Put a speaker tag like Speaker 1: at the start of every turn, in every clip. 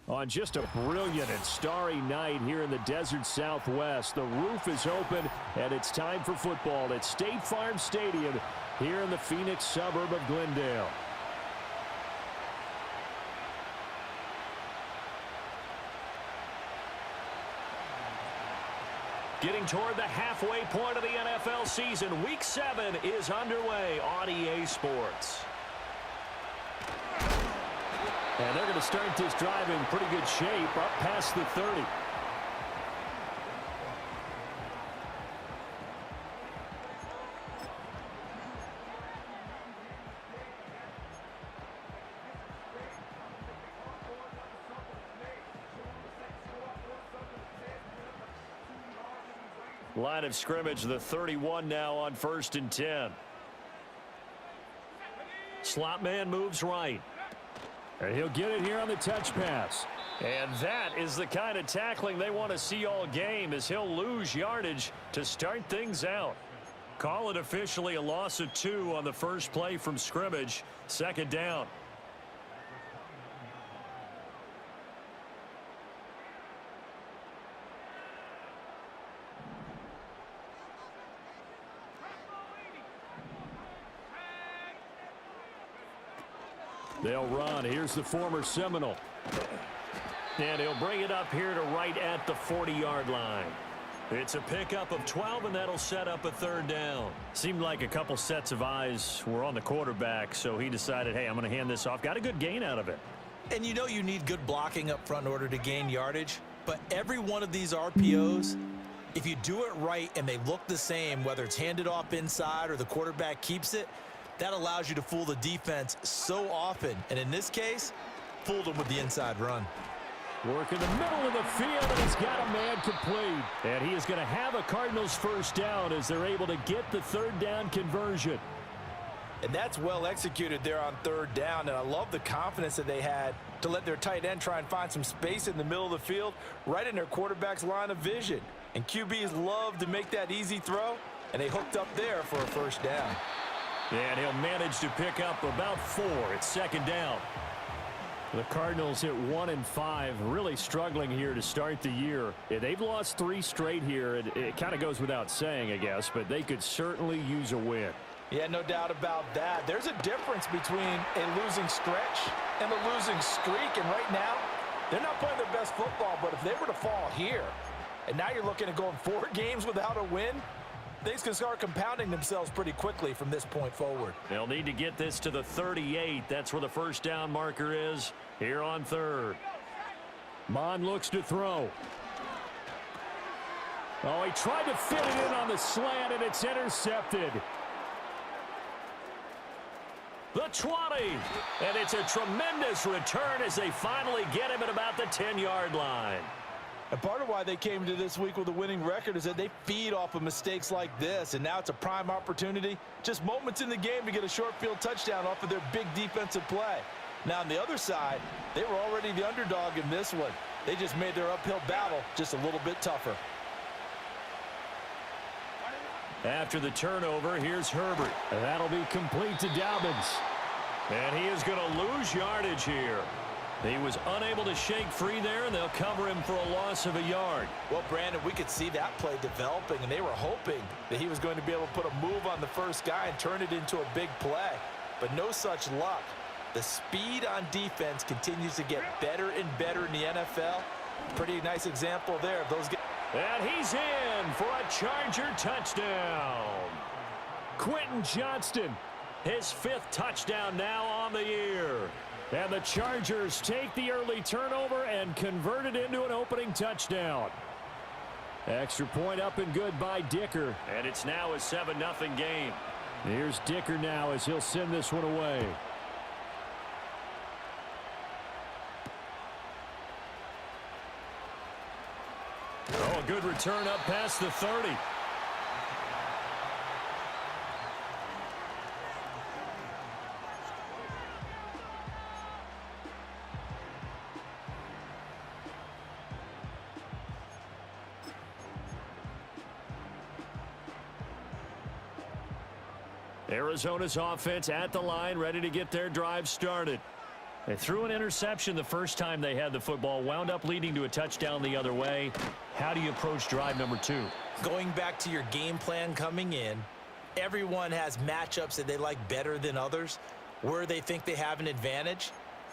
Speaker 1: On just a brilliant and starry night here in the desert Southwest, the roof is open, and it's time for football at State Farm Stadium here in the Phoenix suburb of Glendale. Getting toward the halfway point of the NFL season, Week 7 is underway on EA Sports. And they're going to start this drive in pretty good shape, up past the 30. Line of scrimmage, the 31 now on 1st and 10. Slot man moves right. And he'll get it here on the touch pass. And that is the kind of tackling they want to see all game, as he'll lose yardage to start things out. Call it officially a loss of 2 on the first play from scrimmage. 2nd down. They'll run. Here's the former Seminole. And he'll bring it up here to right at the 40-yard line. It's a pickup of 12, and that'll set up a 3rd down. Seemed like a couple sets of eyes were on the quarterback, so he decided, hey, I'm going to hand this off. Got a good gain out of it.
Speaker 2: And you know you need good blocking up front in order to gain yardage. But every one of these RPOs, if you do it right and they look the same, whether it's handed off inside or the quarterback keeps it, that allows you to fool the defense so often. And in this case, fooled them with the inside run.
Speaker 1: Work in the middle of the field, and he's got a man complete. And he is going to have a Cardinals 1st down as they're able to get the 3rd down conversion.
Speaker 2: And that's well executed there on 3rd down. And I love the confidence that they had to let their tight end try and find some space in the middle of the field, right in their quarterback's line of vision. And QBs love to make that easy throw, and they hooked up there for a 1st down.
Speaker 1: And he'll manage to pick up about 4. It's 2nd down. The Cardinals at 1-5, really struggling here to start the year. They've lost 3 straight here. It kind of goes without saying, I guess, but they could certainly use a win.
Speaker 2: Yeah, no doubt about that. There's a difference between a losing stretch and a losing streak, and right now, they're not playing their best football, but if they were to fall here, and now you're looking at going 4 games without a win, things can start compounding themselves pretty quickly from this point forward.
Speaker 1: They'll need to get this to the 38. That's where the 1st down marker is here on 3rd. Mon looks to throw. Oh, he tried to fit it in on the slant, and it's intercepted. The 20. And it's a tremendous return as they finally get him at about the 10-yard line.
Speaker 2: And part of why they came to this week with a winning record is that they feed off of mistakes like this, and now it's a prime opportunity, just moments in the game to get a short field touchdown off of their big defensive play. Now on the other side, they were already the underdog in this one. They just made their uphill battle just a little bit tougher.
Speaker 1: After the turnover, here's Herbert.
Speaker 3: And that'll be complete to Dobbins.
Speaker 1: And he is going to lose yardage here. He was unable to shake free there, and they'll cover him for a loss of a yard.
Speaker 2: Well, Brandon, we could see that play developing, and they were hoping that he was going to be able to put a move on the first guy and turn it into a big play. But no such luck. The speed on defense continues to get better and better in the NFL. Pretty nice example there of those guys.
Speaker 1: And he's in for a Charger touchdown.
Speaker 3: Quentin Johnston,
Speaker 1: his 5th touchdown now on the year.
Speaker 3: And the Chargers take the early turnover and convert it into an opening touchdown. Extra point up and good by Dicker.
Speaker 1: And it's now a 7-0 game.
Speaker 3: Here's Dicker now as he'll send this one away.
Speaker 1: Oh, a good return up past the 30. Arizona's offense at the line, ready to get their drive started. They threw an interception the first time they had the football, wound up leading to a touchdown the other way. How do you approach drive number 2?
Speaker 2: Going back to your game plan coming in, everyone has matchups that they like better than others. Where they think they have an advantage,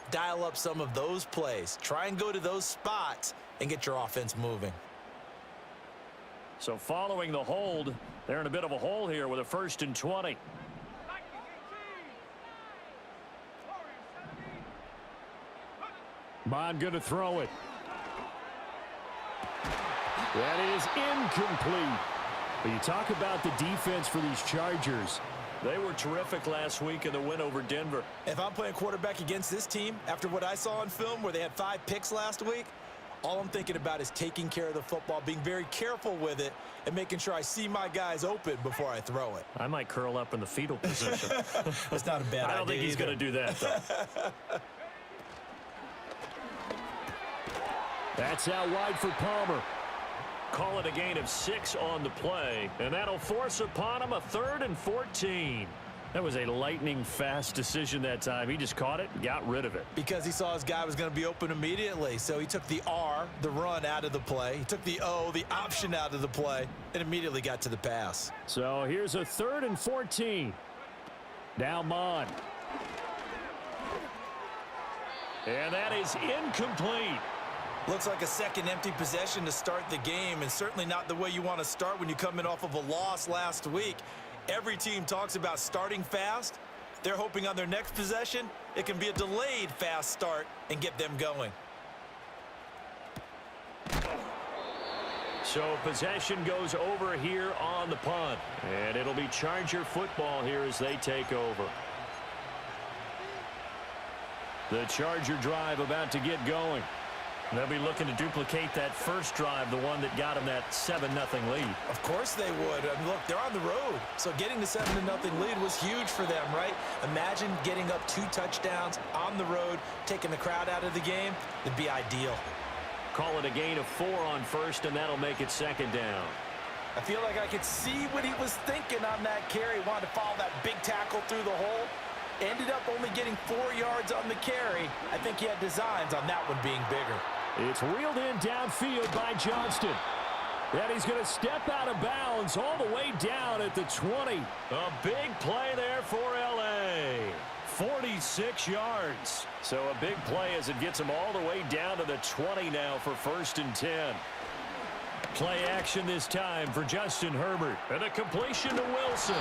Speaker 2: dial up some of those plays. Try and go to those spots and get your offense moving.
Speaker 1: So following the hold, they're in a bit of a hole here with a 1st and 20.
Speaker 3: Bond going to throw it. That is incomplete. But you talk about the defense for these Chargers.
Speaker 1: They were terrific last week in the win over Denver.
Speaker 2: If I'm playing quarterback against this team, after what I saw on film where they had 5 picks last week, all I'm thinking about is taking care of the football, being very careful with it, and making sure I see my guys open before I throw it.
Speaker 1: I might curl up in the fetal position.
Speaker 2: That's not a bad idea.
Speaker 1: I don't think he's going to do that, though.
Speaker 3: That's out wide for Palmer.
Speaker 1: Call it a gain of 6 on the play, and that'll force upon him a 3rd and 14. That was a lightning-fast decision that time. He just caught it and got rid of it.
Speaker 2: Because he saw his guy was going to be open immediately. So he took the R, the run, out of the play. He took the O, the option, out of the play, and immediately got to the pass.
Speaker 3: So here's a 3rd and 14. Now Mon.
Speaker 1: And that is incomplete.
Speaker 2: Looks like a second empty possession to start the game, and certainly not the way you want to start when you come in off of a loss last week. Every team talks about starting fast. They're hoping on their next possession, it can be a delayed fast start and get them going.
Speaker 1: So possession goes over here on the punt. And it'll be Charger football here as they take over. The Charger drive about to get going. They'll be looking to duplicate that first drive, the one that got them that 7-0 lead.
Speaker 2: Of course they would. I mean, look, they're on the road. So getting the 7-0 lead was huge for them, right? Imagine getting up 2 touchdowns on the road, taking the crowd out of the game. It'd be ideal.
Speaker 1: Call it a gain of 4 on first, and that'll make it 2nd down.
Speaker 2: I feel like I could see what he was thinking on that carry. Wanted to follow that big tackle through the hole. Ended up only getting 4 yards on the carry. I think he had designs on that one being bigger.
Speaker 3: It's reeled in downfield by Johnston. And he's going to step out of bounds all the way down at the 20.
Speaker 1: A big play there for L.A. 46 yards. So a big play as it gets him all the way down to the 20 now for 1st and 10. Play action this time for Justin Herbert. And a completion to Wilson.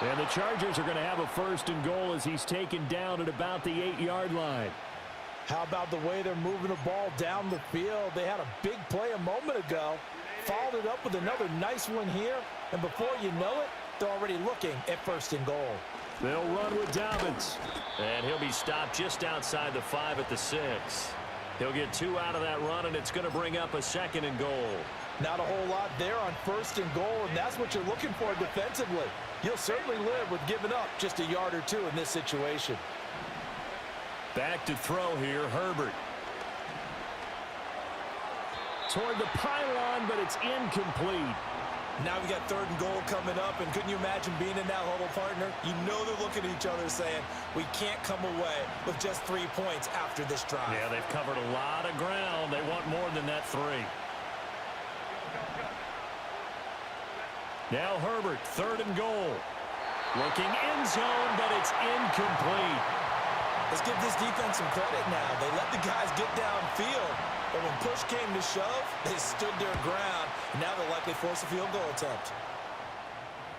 Speaker 3: And the Chargers are going to have a 1st and goal as he's taken down at about the 8-yard line.
Speaker 2: How about the way they're moving the ball down the field? They had a big play a moment ago. Followed it up with another nice one here. And before you know it, they're already looking at 1st and goal.
Speaker 3: They'll run with Dobbins.
Speaker 1: And he'll be stopped just outside the 5 at the 6. He'll get 2 out of that run, and it's going to bring up a 2nd and goal.
Speaker 2: Not a whole lot there on 1st and goal, and that's what you're looking for defensively. You'll certainly live with giving up just a yard or 2 in this situation.
Speaker 1: Back to throw here, Herbert.
Speaker 3: toward the pylon, but it's incomplete.
Speaker 2: Now we got 3rd and goal coming up, and couldn't you imagine being in that huddle, partner? You know they're looking at each other saying, we can't come away with just 3 points after this drive.
Speaker 1: Yeah, they've covered a lot of ground. They want more than that 3. Now Herbert, 3rd and goal. Looking end zone, but it's incomplete.
Speaker 2: Let's give this defense some credit now. They let the guys get downfield, but when push came to shove, they stood their ground. Now they'll likely force a field goal attempt.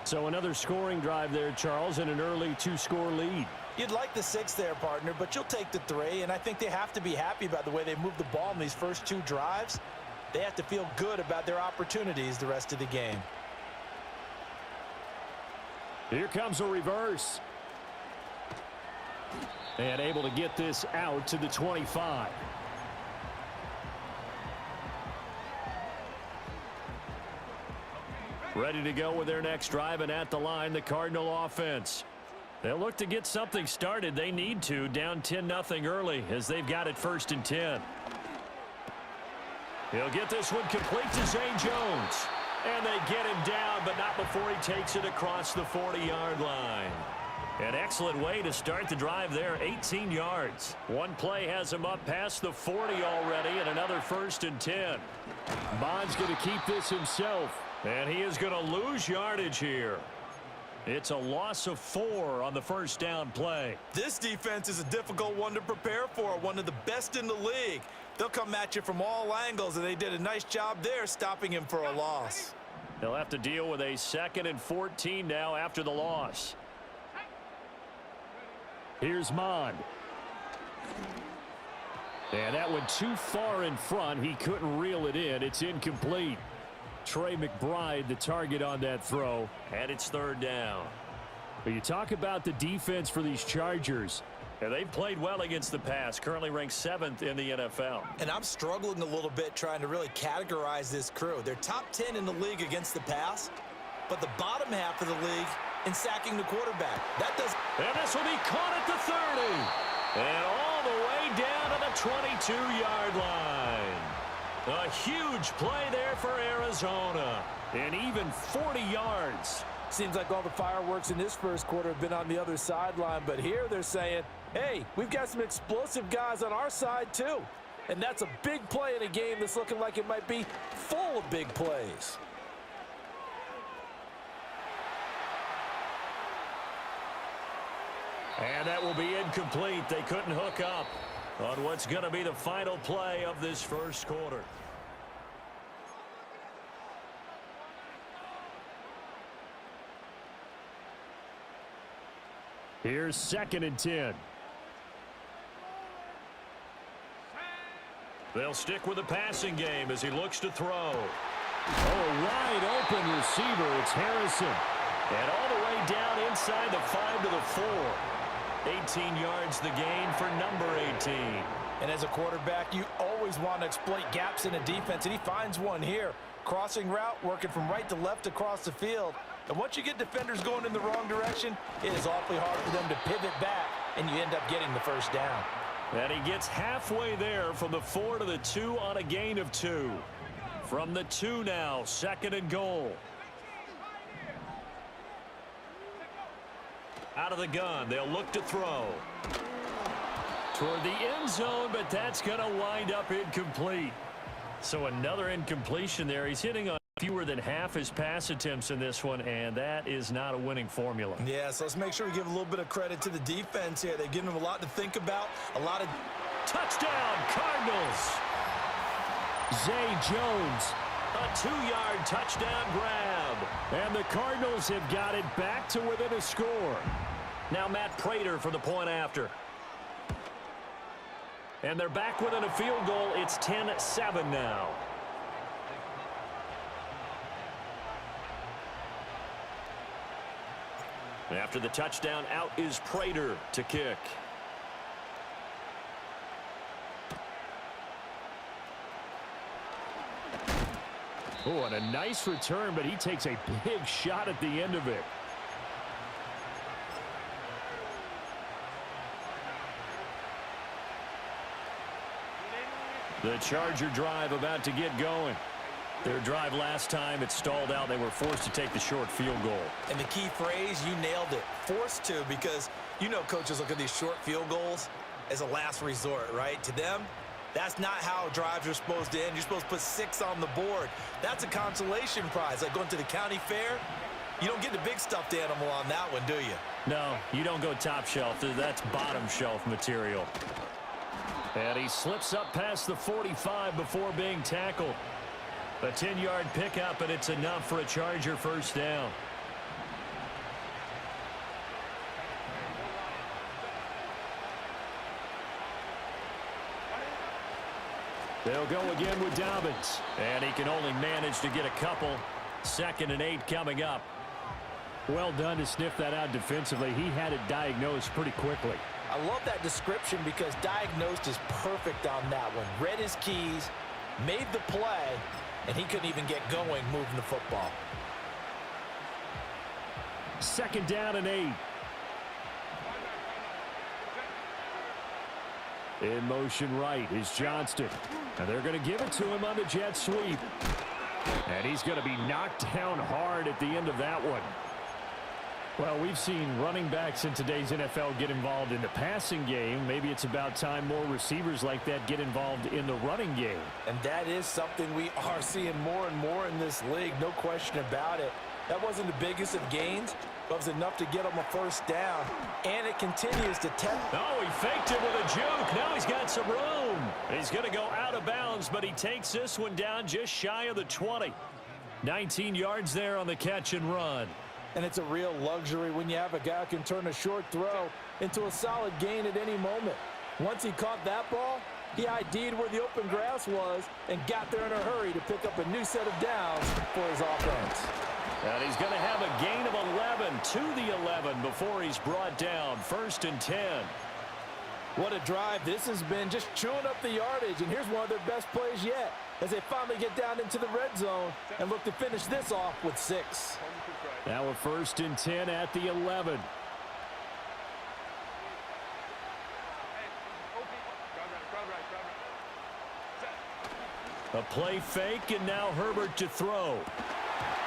Speaker 3: So another scoring drive there, Charles, and an early 2-score lead.
Speaker 2: You'd like the 6 there, partner, but you'll take the 3, and I think they have to be happy about the way they moved the ball in these first 2 drives. They have to feel good about their opportunities the rest of the game.
Speaker 3: Here comes a reverse. And able to get this out to the 25. Ready to go with their next drive, and at the line, the Cardinal offense. They'll look to get something started. They need to, down 10-0 early as they've got it 1st and 10. He'll get this one complete to Zay Jones. And they get him down, but not before he takes it across the 40-yard line. An excellent way to start the drive there, 18 yards. One play has him up past the 40 already, and another 1st and 10. Bond's going to keep this himself, and he is going to lose yardage here. It's a loss of 4 on the 1st down play.
Speaker 2: This defense is a difficult one to prepare for, one of the best in the league. They'll come at you from all angles, and they did a nice job there stopping him for a loss.
Speaker 3: They'll have to deal with a 2nd and 14 now after the loss. Here's Mond. And that went too far in front. He couldn't reel it in. It's incomplete. Trey McBride, the target on that throw.
Speaker 1: And it's 3rd down.
Speaker 3: But you talk about the defense for these Chargers.
Speaker 1: And they've played well against the pass, currently ranked 7th in the NFL.
Speaker 2: And I'm struggling a little bit trying to really categorize this crew. They're top 10 in the league against the pass, but the bottom half of the league in sacking the quarterback. That does.
Speaker 1: And this will be caught at the 30. And all the way down to the 22-yard line. A huge play there for Arizona. And even 40 yards.
Speaker 2: Seems like all the fireworks in this first quarter have been on the other sideline, but here they're saying, hey, we've got some explosive guys on our side too. And that's a big play in a game that's looking like it might be full of big plays.
Speaker 1: And that will be incomplete. They couldn't hook up on what's going to be the final play of this first quarter.
Speaker 3: Here's 2nd and 10.
Speaker 1: They'll stick with the passing game as he looks to throw.
Speaker 3: Oh, wide open receiver. It's Harrison.
Speaker 1: And all the way down inside the 5 to the 4. 18 yards the gain for number 18.
Speaker 2: And as a quarterback, you always want to exploit gaps in a defense, and he finds one here. Crossing route, working from right to left across the field. And once you get defenders going in the wrong direction, it is awfully hard for them to pivot back, and you end up getting the 1st down.
Speaker 1: And he gets halfway there from the 4 to the 2 on a gain of 2. From the 2 now, 2nd and goal. Out of the gun, they'll look to throw. Toward the end zone, but that's going to wind up incomplete. So another incompletion there. He's hitting on fewer than half his pass attempts in this one, and that is not a winning formula.
Speaker 2: Yeah, so let's make sure we give a little bit of credit to the defense here. They've given him a lot to think about, a lot of...
Speaker 1: Touchdown, Cardinals!
Speaker 3: Zay Jones.
Speaker 1: A 2-yard touchdown grab.
Speaker 3: And the Cardinals have got it back to within a score.
Speaker 1: Now Matt Prater for the point after. And they're back within a field goal. It's 10-7 now. After the touchdown, out is Prater to kick.
Speaker 3: Oh, and a nice return, but he takes a big shot at the end of it.
Speaker 1: The Charger drive about to get going. Their drive last time, it stalled out. They were forced to take the short field goal.
Speaker 2: And the key phrase, you nailed it, forced to, because you know coaches look at these short field goals as a last resort, right? To them, that's not how drives are supposed to end. You're supposed to put 6 on the board. That's a consolation prize. Like going to the county fair, you don't get the big stuffed animal on that one, do you?
Speaker 1: No, you don't go top shelf. That's bottom shelf material. And he slips up past the 45 before being tackled. A 10-yard pickup, and it's enough for a Charger first down. They'll go again with Dobbins. And he can only manage to get a couple. 2nd and 8 coming up. Well done to sniff that out defensively. He had it diagnosed pretty quickly.
Speaker 2: I love that description because diagnosed is perfect on that one. Read his keys, made the play, and he couldn't even get going moving the football.
Speaker 1: 2nd down and 8. In motion right is Johnston. And they're going to give it to him on the jet sweep. And he's going to be knocked down hard at the end of that one. Well, we've seen running backs in today's NFL get involved in the passing game. Maybe it's about time more receivers like that get involved in the running game.
Speaker 2: And that is something we are seeing more and more in this league, no question about it. That wasn't the biggest of gains, but it was enough to get him a first down. And it continues to test.
Speaker 1: Oh, he faked it with a juke. Now he's got some room. He's going to go out of bounds, but he takes this one down just shy of the 20. 19 yards there on the catch and run.
Speaker 2: And it's a real luxury when you have a guy who can turn a short throw into a solid gain at any moment. Once he caught that ball, he ID'd where the open grass was and got there in a hurry to pick up a new set of downs for his offense.
Speaker 1: And he's going to have a gain of 11 to the 11 before he's brought down. 1st and 10.
Speaker 2: What a drive this has been, just chewing up the yardage. And here's one of their best plays yet as they finally get down into the red zone and look to finish this off with 6.
Speaker 1: Now a 1st and 10 at the 11. A play fake, and now Herbert to throw.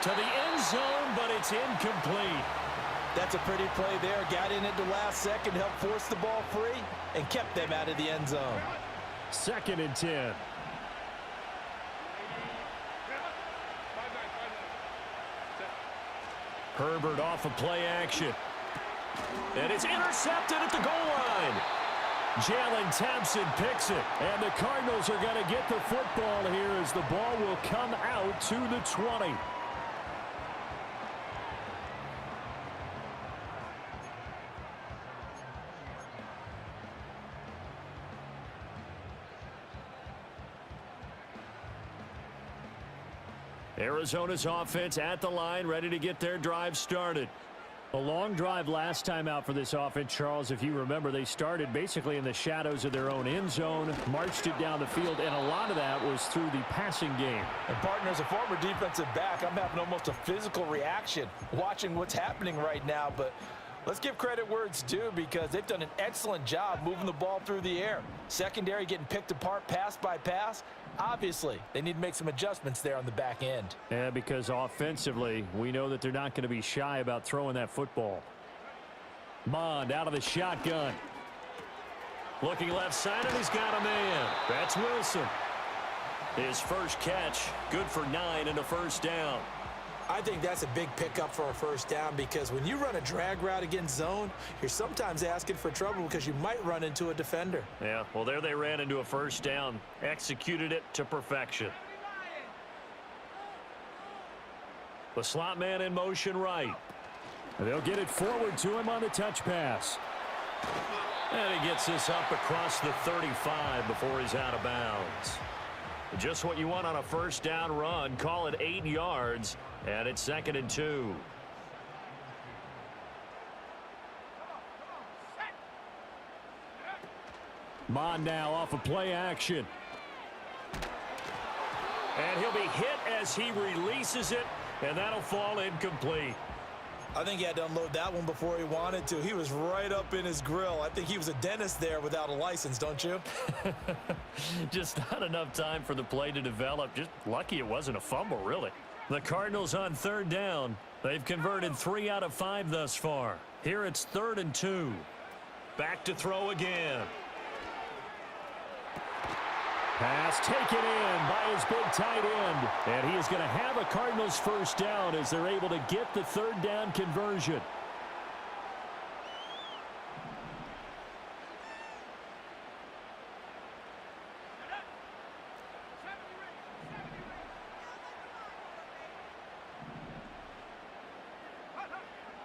Speaker 1: To the end zone, but it's incomplete.
Speaker 2: That's a pretty play there. Got in at the last second, helped force the ball free, and kept them out of the end zone.
Speaker 1: 2nd and 10. Herbert off of play action. And it's intercepted at the goal line. Jalen Thompson picks it. And the Cardinals are going to get the football here as the ball will come out to the 20. Arizona's offense at the line, ready to get their drive started. A long drive last time out for this offense, Charles. If you remember, they started basically in the shadows of their own end zone, marched it down the field, and a lot of that was through the passing game.
Speaker 2: And partner, as a former defensive back, I'm having almost a physical reaction watching what's happening right now. But let's give credit where it's due because they've done an excellent job moving the ball through the air. Secondary getting picked apart pass by pass. Obviously, they need to make some adjustments there on the back end.
Speaker 1: Yeah, because offensively, we know that they're not going to be shy about throwing that football. Mond out of the shotgun. Looking left side, and he's got a man. That's Wilson. His first catch, good for 9 and a first down.
Speaker 2: I think that's a big pickup for a first down because when you run a drag route against zone, you're sometimes asking for trouble because you might run into a defender.
Speaker 1: Yeah, well, there they ran into a first down, executed it to perfection. The slot man in motion right. They'll get it forward to him on the touch pass. And he gets this up across the 35 before he's out of bounds. Just what you want on a first down run. Call it 8 yards. And it's 2nd and 2. Mond now off of play action. And he'll be hit as he releases it, and that'll fall incomplete.
Speaker 2: I think he had to unload that one before he wanted to. He was right up in his grill. I think he was a dentist there without a license, don't you?
Speaker 1: Just not enough time for the play to develop. Just lucky it wasn't a fumble, really. The Cardinals on third down. They've converted 3 out of 5 thus far. Here it's 3rd and 2. Back to throw again. Pass taken in by his big tight end. And he is going to have a Cardinals first down as they're able to get the 3rd down conversion.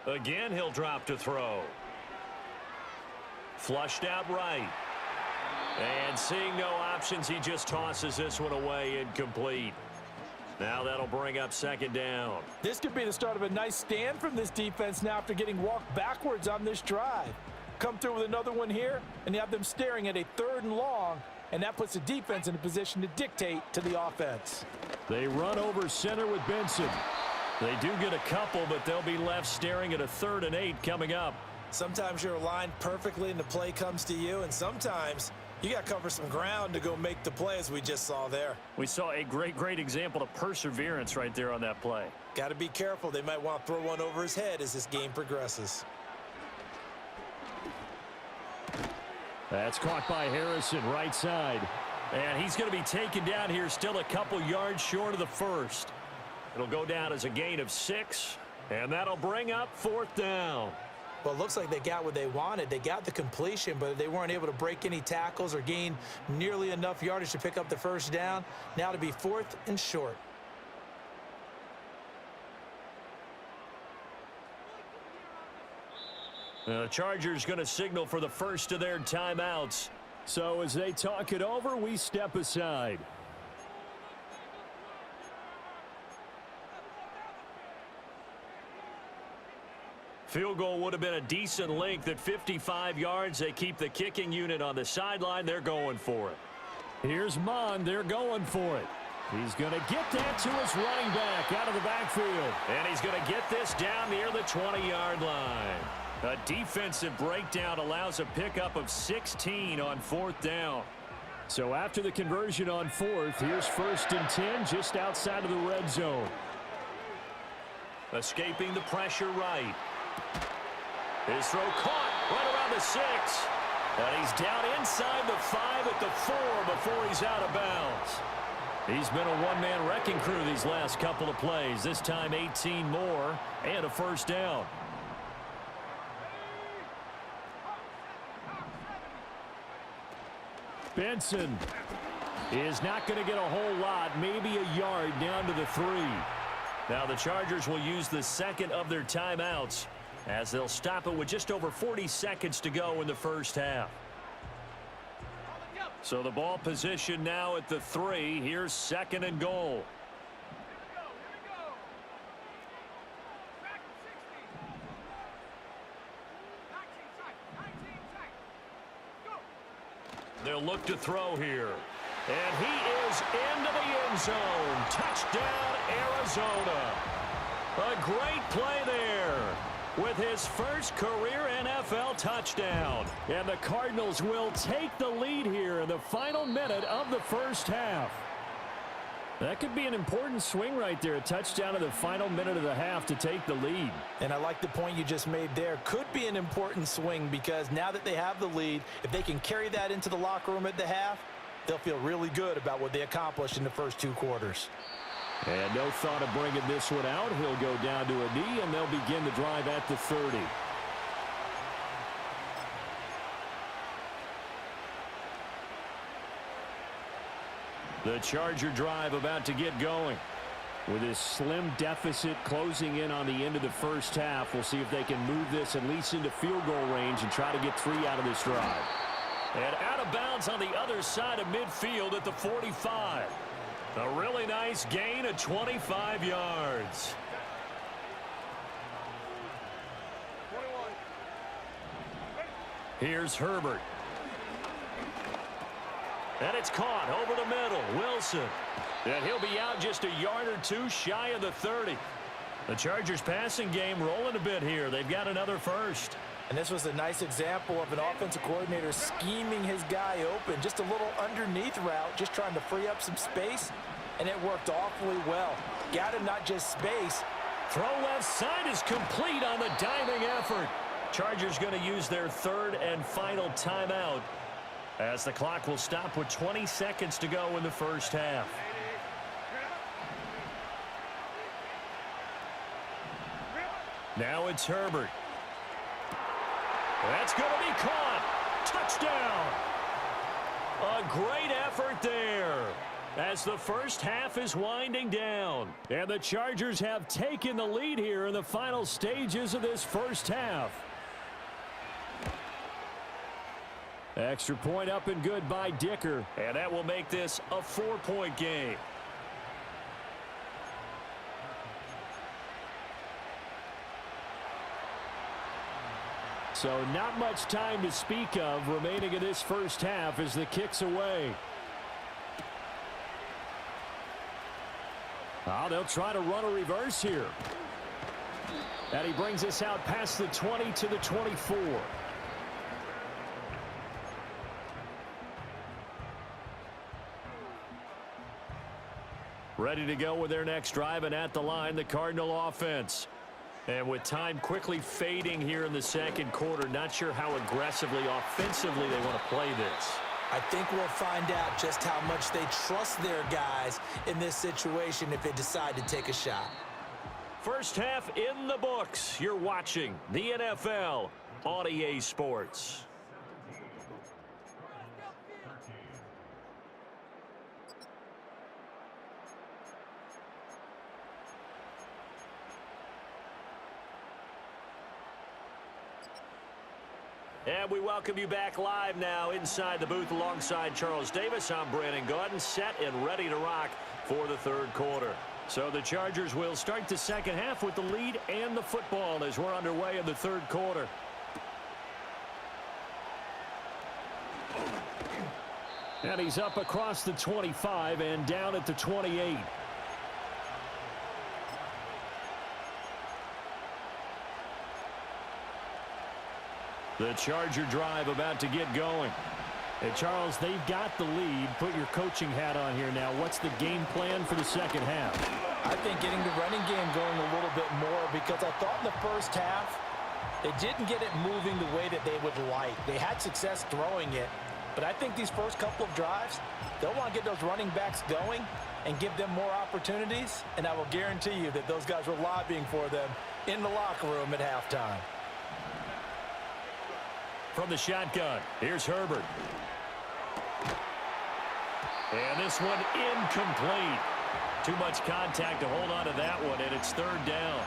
Speaker 1: Again, he'll drop to throw. Flushed out right. And seeing no options, he just tosses this one away incomplete. Now that'll bring up 2nd down.
Speaker 2: This could be the start of a nice stand from this defense now after getting walked backwards on this drive. Come through with another one here, and you have them staring at a 3rd and long, and that puts the defense in a position to dictate to the offense.
Speaker 1: They run over center with Benson. They do get a couple, but they'll be left staring at a 3rd and 8 coming up.
Speaker 2: Sometimes you're aligned perfectly and the play comes to you, and sometimes you got to cover some ground to go make the play, as we just saw there.
Speaker 1: We saw a great example of perseverance right there on that play.
Speaker 2: Got to be careful. They might want to throw one over his head as this game progresses.
Speaker 1: That's caught by Harrison, right side. And he's going to be taken down here, still a couple yards short of the first. It'll go down as a gain of 6, and that'll bring up 4th down.
Speaker 2: Well, it looks like they got what they wanted. They got the completion, but they weren't able to break any tackles or gain nearly enough yardage to pick up the first down. Now to be 4th and short.
Speaker 1: The Chargers going to signal for the first of their timeouts. So as they talk it over, we step aside. Field goal would have been a decent length at 55 yards. They keep the kicking unit on the sideline. They're going for it. Here's Mon. They're going for it. He's going to get that to his running back out of the backfield. And he's going to get this down near the 20-yard line. A defensive breakdown allows a pickup of 16 on 4th down. So after the conversion on 4th, here's 1st and 10 just outside of the red zone. Escaping the pressure right. His throw caught right around the 6. And he's down inside the 5 at the 4 before he's out of bounds. He's been a one-man wrecking crew these last couple of plays. This time 18 more and a first down. Benson is not going to get a whole lot, maybe a yard down to the 3. Now the Chargers will use the 2nd of their timeouts as they'll stop it with just over 40 seconds to go in the first half. So the ball position now at the 3. Here's 2nd and goal. They'll look to throw here. And he is into the end zone. Touchdown, Arizona. A great play there with his first career NFL touchdown. And the Cardinals will take the lead here in the final minute of the first half. That could be an important swing right there. A touchdown in the final minute of the half to take the lead.
Speaker 2: And I like the point you just made there. Could be an important swing because now that they have the lead, if they can carry that into the locker room at the half, they'll feel really good about what they accomplished in the first 2 quarters.
Speaker 1: And no thought of bringing this one out. He'll go down to a knee, and they'll begin the drive at the 30. The Charger drive about to get going. With his slim deficit closing in on the end of the first half, we'll see if they can move this at least into field goal range and try to get 3 out of this drive. And out of bounds on the other side of midfield at the 45. A really nice gain of 25 yards. Here's Herbert. And it's caught over the middle. Wilson. And he'll be out just a yard or 2 shy of the 30. The Chargers passing game rolling a bit here. They've got another first.
Speaker 2: And this was a nice example of an offensive coordinator scheming his guy open. Just a little underneath route, just trying to free up some space, and it worked awfully well. Got him not just space.
Speaker 1: Throw left side is complete on the diving effort. Chargers going to use their third and final timeout as the clock will stop with 20 seconds to go in the first half. Now it's Herbert. That's going to be caught. Touchdown. A great effort there as the first half is winding down. And the Chargers have taken the lead here in the final stages of this first half. Extra point up and good by Dicker. And that will make this a 4-point game. So not much time to speak of remaining in this first half as the kick's away. Oh, they'll try to run a reverse here. And he brings us out past the 20 to the 24. Ready to go with their next drive, and at the line, the Cardinal offense. And with time quickly fading here in the second quarter, not sure how aggressively, offensively they want to play this.
Speaker 2: I think we'll find out just how much they trust their guys in this situation if they decide to take a shot.
Speaker 1: First half in the books. You're watching the NFL on EA Sports. And we welcome you back live now inside the booth alongside Charles Davis. I'm Brandon Gaudin, set and ready to rock for the third quarter. So the Chargers will start the second half with the lead and the football as we're underway in the third quarter. And he's up across the 25 and down at the 28. The Charger drive about to get going. And Charles, they've got the lead. Put your coaching hat on here now. What's the game plan for the second half?
Speaker 2: I think getting the running game going a little bit more, because I thought in the first half they didn't get it moving the way that they would like. They had success throwing it, but I think these first couple of drives, they'll want to get those running backs going and give them more opportunities, and I will guarantee you that those guys were lobbying for them in the locker room at halftime.
Speaker 1: From the shotgun, here's Herbert. And this one incomplete. Too much contact to hold on to that one, and it's third down.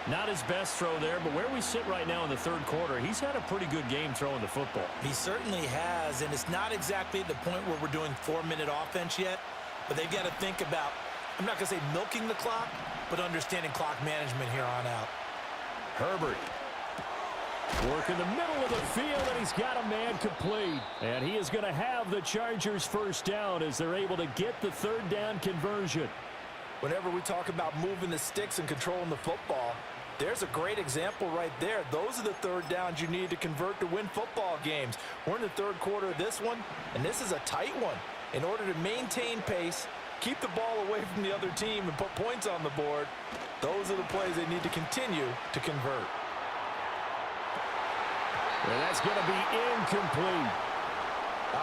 Speaker 1: Not his best throw there, but where we sit right now in the third quarter, he's had a pretty good game throwing the football.
Speaker 2: He certainly has, and it's not exactly at the point where we're doing 4-minute offense yet, but they've got to think about, I'm not going to say milking the clock, but understanding clock management here on out.
Speaker 1: Herbert. Work in the middle of the field, and he's got a man complete. And he is going to have the Chargers first down as they're able to get the third down conversion.
Speaker 2: Whenever we talk about moving the sticks and controlling the football, there's a great example right there. Those are the third downs you need to convert to win football games. We're in the third quarter of this one, and this is a tight one. In order to maintain pace, keep the ball away from the other team, and put points on the board, those are the plays they need to continue to convert.
Speaker 1: And that's going to be incomplete.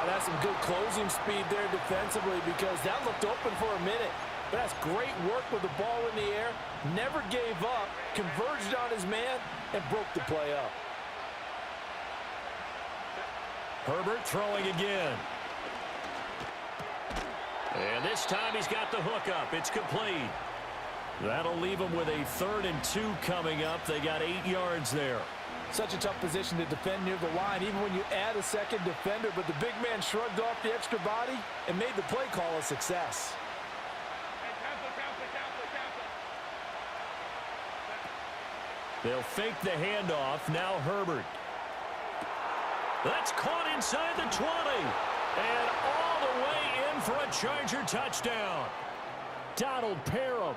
Speaker 2: That's some good closing speed there defensively, because that looked open for a minute. But that's great work with the ball in the air. Never gave up, converged on his man, and broke the play up.
Speaker 1: Herbert throwing again. And this time he's got the hook up. It's complete. That'll leave him with a 3rd and 2 coming up. They got 8 yards there.
Speaker 2: Such a tough position to defend near the line, even when you add a second defender, but the big man shrugged off the extra body and made the play call a success.
Speaker 1: They'll fake the handoff. Now Herbert. That's caught inside the 20. And all the way in for a Charger touchdown. Donald Parham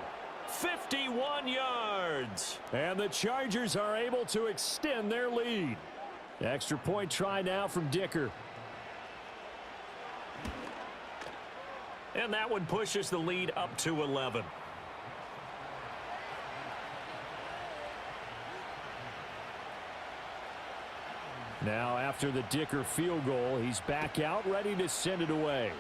Speaker 3: 51 yards.
Speaker 1: And the Chargers are able to extend their lead. Extra point try now from Dicker.
Speaker 3: And that one pushes the lead up to 11.
Speaker 1: Now after the Dicker field goal, he's back out ready to send it away.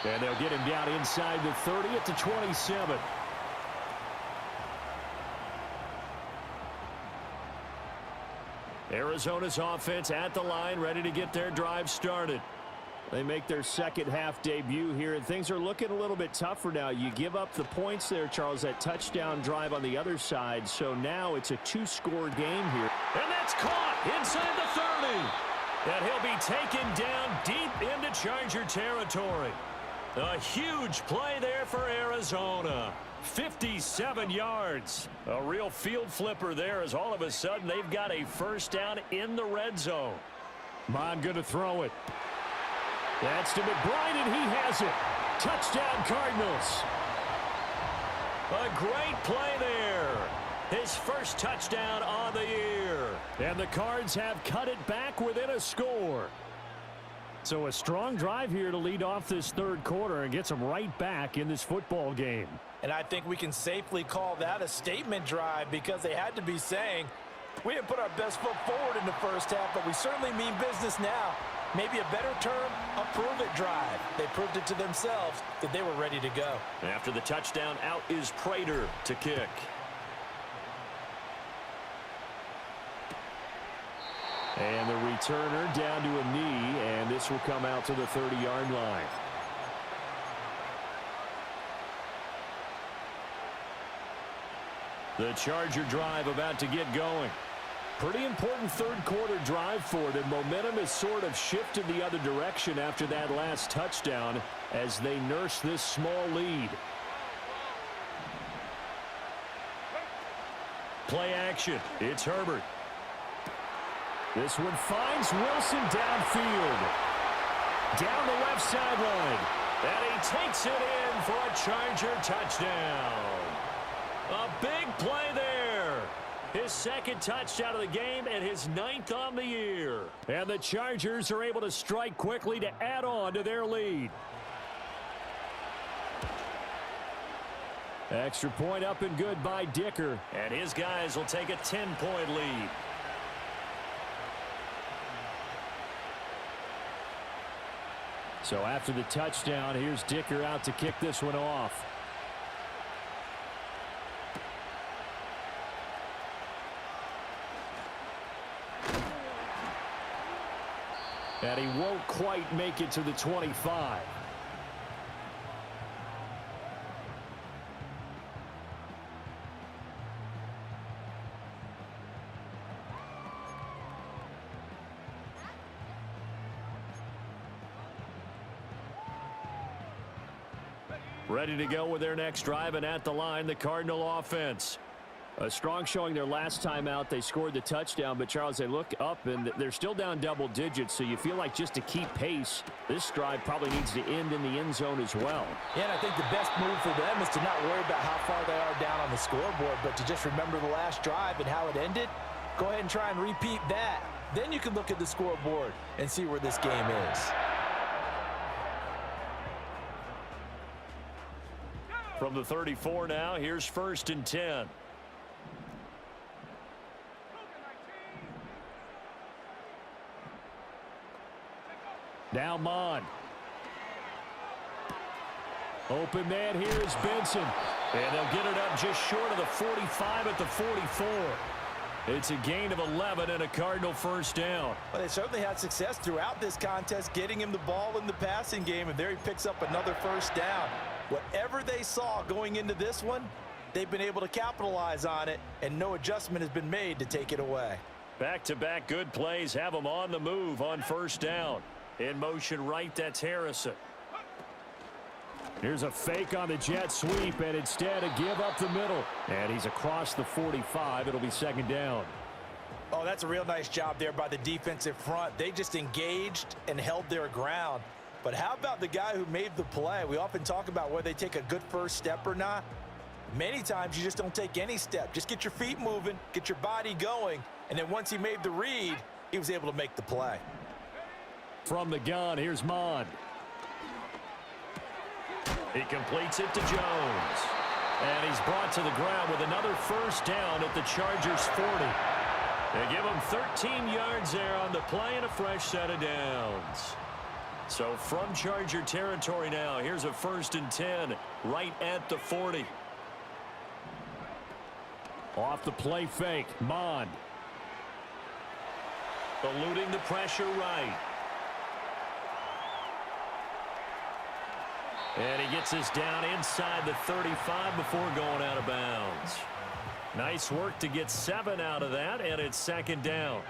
Speaker 1: And they'll get him down inside the 30 at the 27. Arizona's offense at the line, ready to get their drive started. They make their second half debut here, and things are looking a little bit tougher now. You give up the points there, Charles, that touchdown drive on the other side. So now it's a two-score game here.
Speaker 3: And that's caught inside the 30. And he'll be taken down deep into Charger territory. A huge play there for Arizona. 57 yards. A real field flipper there as all of a sudden they've got a first down in the red zone.
Speaker 1: Mon going to throw it. That's to McBride, and he has it. Touchdown, Cardinals.
Speaker 3: A great play there. His first touchdown on the year.
Speaker 1: And the Cards have cut it back within a score. So a strong drive here to lead off this third quarter and gets them right back in this football game.
Speaker 2: And I think we can safely call that a statement drive because they had to be saying, we didn't put our best foot forward in the first half, but we certainly mean business now. Maybe a better term, a prove-it drive. They proved it to themselves that they were ready to go.
Speaker 3: After the touchdown, out is Prater to kick.
Speaker 1: And the returner down to a knee, and this will come out to the 30-yard line. The Charger drive about to get going. Pretty important third quarter drive for them. Momentum has sort of shifted the other direction after that last touchdown as they nurse this small lead.
Speaker 3: Play action. It's Herbert.
Speaker 1: This one finds Wilson downfield. Down the left sideline.
Speaker 3: And he takes it in for a Charger touchdown. A big play there. His second touchdown of the game and his 9th on the year.
Speaker 1: And the Chargers are able to strike quickly to add on to their lead. Extra point up and good by Dicker.
Speaker 3: And his guys will take a 10-point lead.
Speaker 1: So after the touchdown, here's Dicker out to kick this one off. And he won't quite make it to the 25. Ready to go with their next drive, and at the line, the Cardinal offense. A strong showing their last time out. They scored the touchdown, but, Charles, they look up, and they're still down double digits, so you feel like just to keep pace, this drive probably needs to end in the end zone as well.
Speaker 2: Yeah, and I think the best move for them is to not worry about how far they are down on the scoreboard, but to just remember the last drive and how it ended. Go ahead and try and repeat that. Then you can look at the scoreboard and see where this game is.
Speaker 3: From the 34 now, here's 1st and 10.
Speaker 1: Now Mon. Open man here is Benson.
Speaker 3: And they'll get it up just short of the 45 at the 44. It's a gain of 11 and a Cardinal first down.
Speaker 2: Well, they certainly had success throughout this contest getting him the ball in the passing game, and there he picks up another first down. Whatever they saw going into this one, they've been able to capitalize on it, and no adjustment has been made to take it away.
Speaker 3: Back-to-back good plays have them on the move on first down. In motion right, that's Harrison.
Speaker 1: Here's a fake on the jet sweep, and instead a give up the middle. And he's across the 45. It'll be second down.
Speaker 2: Oh, that's a real nice job there by the defensive front. They just engaged and held their ground. But how about the guy who made the play? We often talk about whether they take a good first step or not. Many times you just don't take any step. Just get your feet moving, get your body going, and then once he made the read, he was able to make the play.
Speaker 1: From the gun, here's Mond.
Speaker 3: He completes it to Jones. And he's brought to the ground with another first down at the Chargers' 40. They give him 13 yards there on the play and a fresh set of downs. So from Charger territory now, here's a 1st and 10 right at the 40.
Speaker 1: Off the play fake, Mond.
Speaker 3: Eluding the pressure right. And he gets this down inside the 35 before going out of bounds. Nice work to get 7 out of that, and it's 2nd down.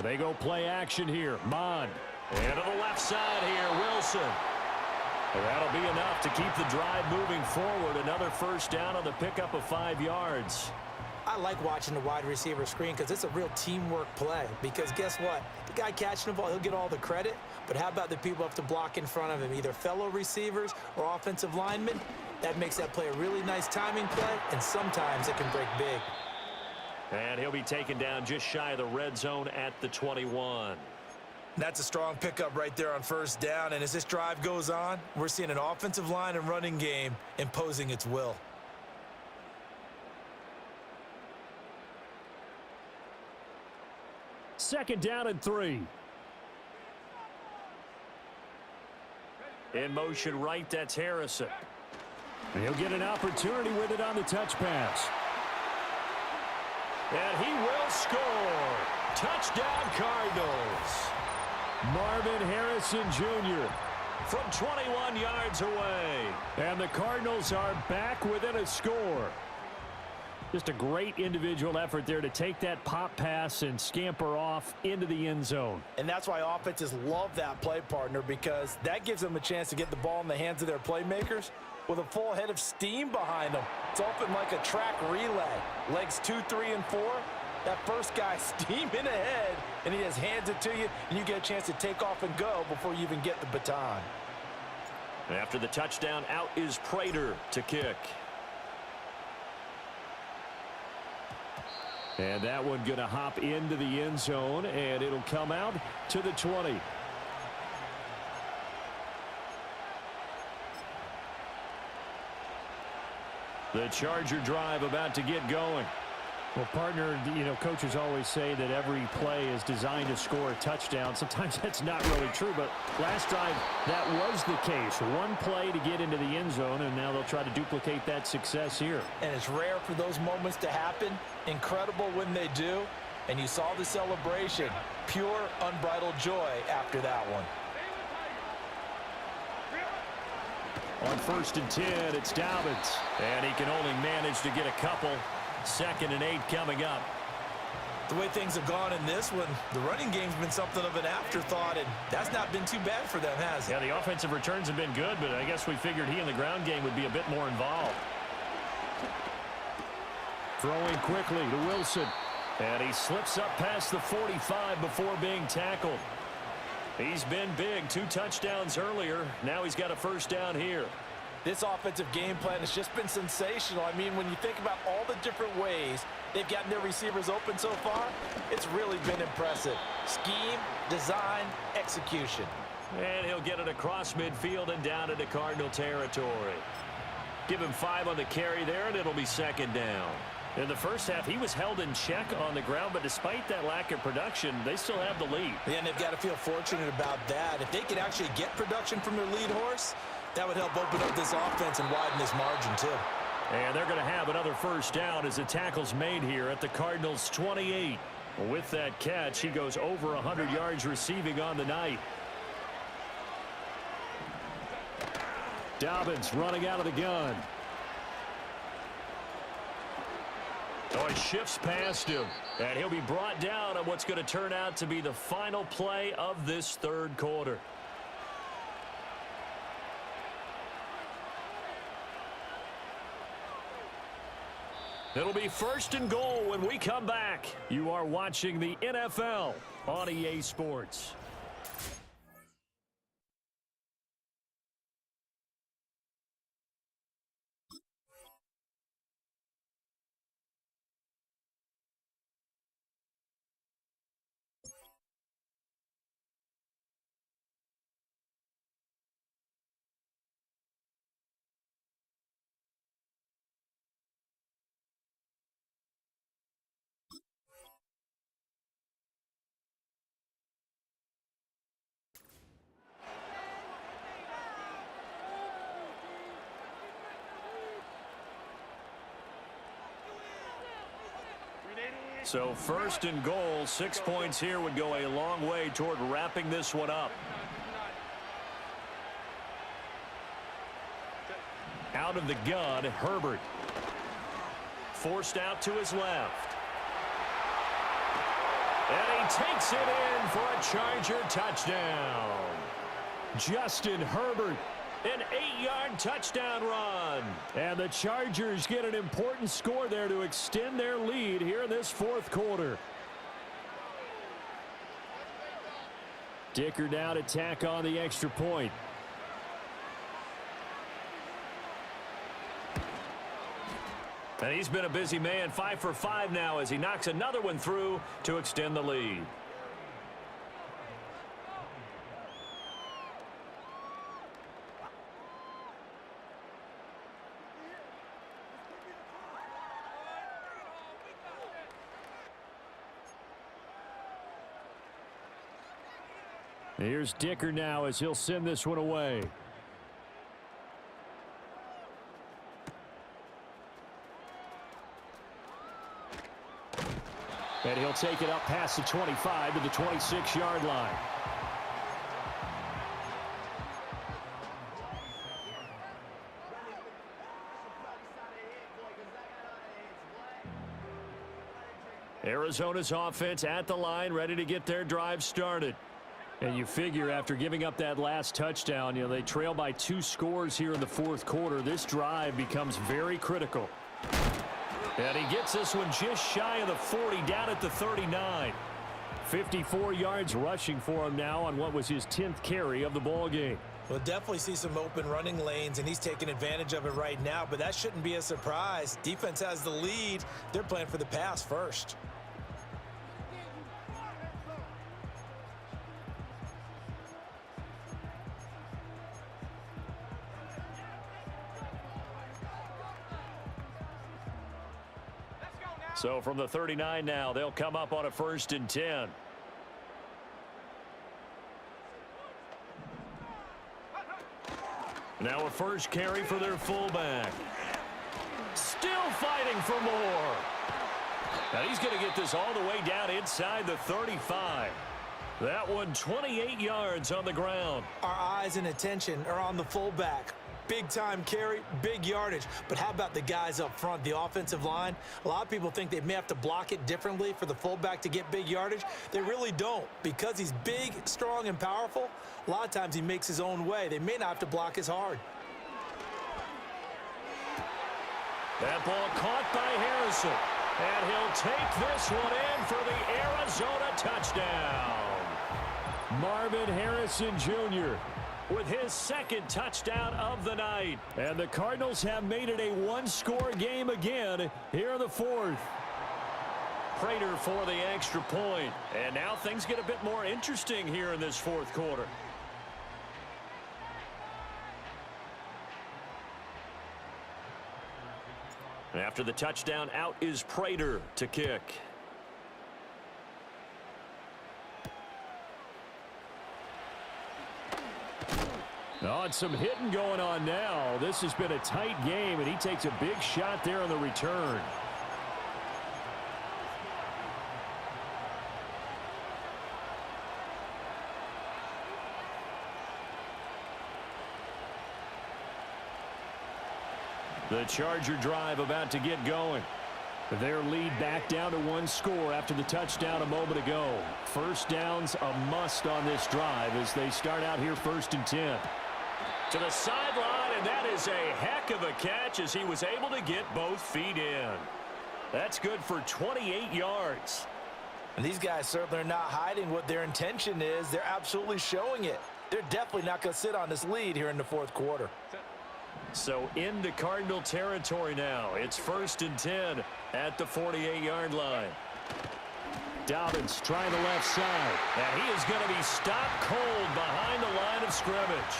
Speaker 1: They go play action here. Mond.
Speaker 3: And to the left side here, Wilson. And that'll be enough to keep the drive moving forward. Another first down on the pickup of 5 yards.
Speaker 2: I like watching the wide receiver screen because it's a real teamwork play. Because guess what? The guy catching the ball, he'll get all the credit. But how about the people who have to block in front of him, either fellow receivers or offensive linemen? That makes that play a really nice timing play, and sometimes it can break big.
Speaker 3: And he'll be taken down just shy of the red zone at the 21.
Speaker 2: That's a strong pickup right there on first down. And as this drive goes on, we're seeing an offensive line and running game imposing its will.
Speaker 1: Second down and 3.
Speaker 3: In motion right, that's Harrison.
Speaker 1: And he'll get an opportunity with it on the touch pass.
Speaker 3: And he will score. Touchdown, Cardinals.
Speaker 1: Marvin Harrison Jr.
Speaker 3: from 21 yards away.
Speaker 1: And the Cardinals are back within a score. Just a great individual effort there to take that pop pass and scamper off into the end zone.
Speaker 2: And that's why offenses love that play, partner, because that gives them a chance to get the ball in the hands of their playmakers with a full head of steam behind them. It's open like a track relay. Legs 2, 3, and 4. That first guy steaming ahead, and he just hands it to you, and you get a chance to take off and go before you even get the baton.
Speaker 3: After the touchdown, out is Prater to kick.
Speaker 1: And that one going to hop into the end zone, and it'll come out to the 20. The Charger drive about to get going. Well, partner, you know, coaches always say that every play is designed to score a touchdown. Sometimes that's not really true, but last drive that was the case. One play to get into the end zone, and now they'll try to duplicate that success here.
Speaker 2: And it's rare for those moments to happen. Incredible when they do. And you saw the celebration. Pure, unbridled joy after that one.
Speaker 1: On 1st and 10, it's Dobbins.
Speaker 3: And he can only manage to get a couple. 2nd and 8 coming up.
Speaker 2: The way things have gone in this one, the running game's been something of an afterthought, and that's not been too bad for them, has it?
Speaker 3: Yeah, the offensive returns have been good, but I guess we figured he in the ground game would be a bit more involved.
Speaker 1: Throwing quickly to Wilson.
Speaker 3: And he slips up past the 45 before being tackled. He's been big. 2 touchdowns earlier. Now he's got a first down here.
Speaker 2: This offensive game plan has just been sensational. I mean, when you think about all the different ways they've gotten their receivers open so far, it's really been impressive. Scheme, design, execution.
Speaker 3: And he'll get it across midfield and down into Cardinal territory. Give him 5 on the carry there, and it'll be 2nd down. In the first half, he was held in check on the ground, but despite that lack of production, they still have the lead.
Speaker 2: Yeah, and they've got to feel fortunate about that. If they could actually get production from their lead horse, that would help open up this offense and widen this margin, too.
Speaker 3: And they're going to have another first down as the tackle's made here at the Cardinals' 28. With that catch, he goes over 100 yards receiving on the night.
Speaker 1: Dobbins running out of the gun.
Speaker 3: Oh, he shifts past him. And he'll be brought down on what's going to turn out to be the final play of this 3rd quarter.
Speaker 1: It'll be first and goal when we come back. You are watching the NFL on EA Sports. So first and goal, 6 points here would go a long way toward wrapping this one up. Out of the gun, Herbert. Forced out to his left. And he takes it in for a Charger touchdown. Justin Herbert. An 8-yard touchdown run. And the Chargers get an important score there to extend their lead here in this fourth quarter. Dicker down to tack on the extra point. And he's been a busy man, 5 for 5 now as he knocks another one through to extend the lead. Here's Dicker now as he'll send this one away. And he'll take it up past the 25 to the 26-yard line. Arizona's offense at the line, ready to get their drive started. And you figure after giving up that last touchdown, they trail by 2 scores here in the fourth quarter. This drive becomes very critical. And he gets this one just shy of the 40, down at the 39. 54 yards rushing for him now on what was his 10th carry of the ball game.
Speaker 2: We'll definitely see some open running lanes, and he's taking advantage of it right now, but that shouldn't be a surprise. Defense has the lead. They're playing for the pass first.
Speaker 1: So from the 39 now, they'll come up on a 1st and 10. Now a first carry for their fullback. Still fighting for more. Now he's going to get this all the way down inside the 35. That one 28 yards on the ground.
Speaker 2: Our eyes and attention are on the fullback. Big time carry, big yardage. But how about the guys up front, the offensive line? A lot of people think they may have to block it differently for the fullback to get big yardage. They really don't. Because he's big, strong, and powerful, a lot of times he makes his own way. They may not have to block as hard.
Speaker 1: That ball caught by Harrison. And he'll take this one in for the Arizona touchdown. Marvin Harrison Jr. with his 2nd touchdown of the night. And the Cardinals have made it a 1-score game again here in the 4th. Prater for the extra point. And now things get a bit more interesting here in this 4th quarter. After the touchdown, out is Prater to kick. Oh, and some hitting going on now. This has been a tight game, and he takes a big shot there on the return. The Charger drive about to get going. Their lead back down to 1 score after the touchdown a moment ago. First down's a must on this drive as they start out here 1st and 10. To the sideline, and that is a heck of a catch as he was able to get both feet in.
Speaker 3: That's good for 28 yards.
Speaker 2: And these guys certainly are not hiding what their intention is. They're absolutely showing it. They're definitely not going to sit on this lead here in the fourth quarter.
Speaker 3: So into Cardinal territory now. It's 1st and 10 at the 48-yard line. Dobbins trying the left side. And he is going to be stopped cold behind the line of scrimmage.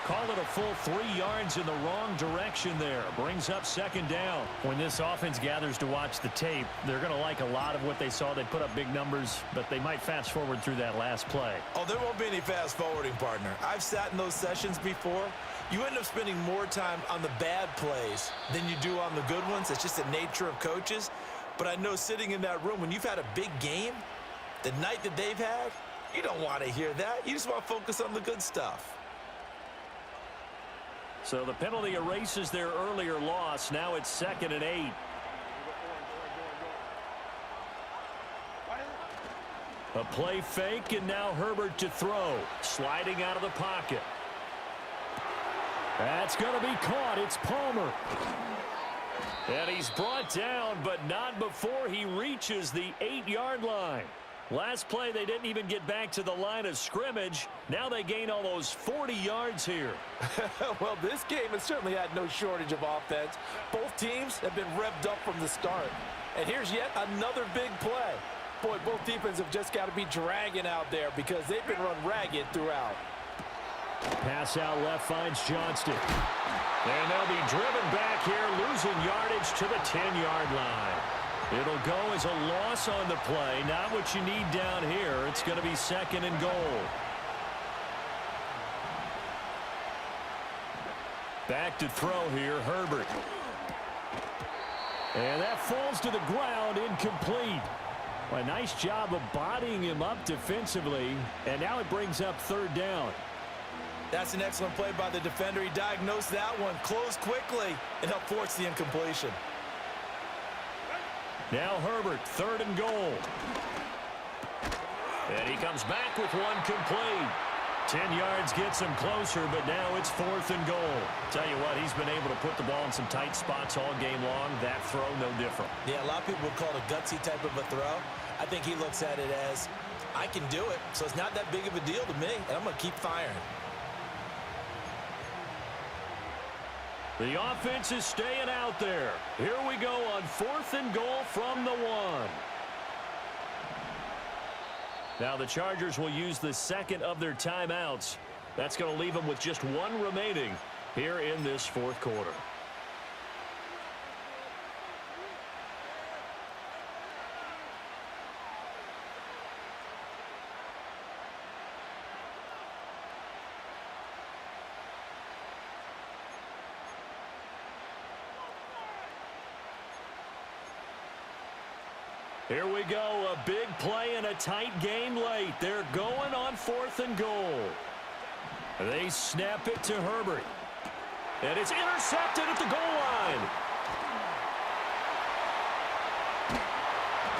Speaker 3: Call it a full 3 yards in the wrong direction there. Brings up 2nd down.
Speaker 1: When this offense gathers to watch the tape, they're going to like a lot of what they saw. They put up big numbers, but they might fast forward through that last play.
Speaker 2: Oh, there won't be any fast forwarding, partner. I've sat in those sessions before. You end up spending more time on the bad plays than you do on the good ones. It's just the nature of coaches. But I know sitting in that room, when you've had a big game, the night that they've had, you don't want to hear that. You just want to focus on the good stuff.
Speaker 3: So the penalty erases their earlier loss. Now it's 2nd and 8. A play fake, and now Herbert to throw. Sliding out of the pocket.
Speaker 1: That's going to be caught. It's Palmer.
Speaker 3: And he's brought down, but not before he reaches the 8-yard line. Last play, they didn't even get back to the line of scrimmage. Now they gain almost 40 yards here.
Speaker 2: Well, this game has certainly had no shortage of offense. Both teams have been revved up from the start. And here's yet another big play. Boy, both defenses have just got to be dragging out there because they've been run ragged throughout.
Speaker 1: Pass out left finds Johnston.
Speaker 3: And they'll be driven back here, losing yardage to the 10-yard line. It'll go as a loss on the play. Not what you need down here. It's going to be 2nd and goal. Back to throw here, Herbert.
Speaker 1: And that falls to the ground, incomplete. Well, a nice job of bodying him up defensively. And now it brings up 3rd down.
Speaker 2: That's an excellent play by the defender. He diagnosed that one, closed quickly, and helped force the incompletion.
Speaker 3: Now Herbert, 3rd and goal. And he comes back with one complete. 10 yards gets him closer, but now it's 4th and goal. Tell you what, he's been able to put the ball in some tight spots all game long. That throw, no different.
Speaker 2: Yeah, a lot of people would call it a gutsy type of a throw. I think he looks at it as, I can do it, so it's not that big of a deal to me, and I'm going to keep firing.
Speaker 3: The offense is staying out there. Here we go on 4th and goal from the 1. Now the Chargers will use the 2nd of their timeouts. That's going to leave them with just 1 remaining here in this 4th quarter. Here we go, a big play in a tight game late. They're going on 4th and goal. They snap it to Herbert. And it's intercepted at the goal line.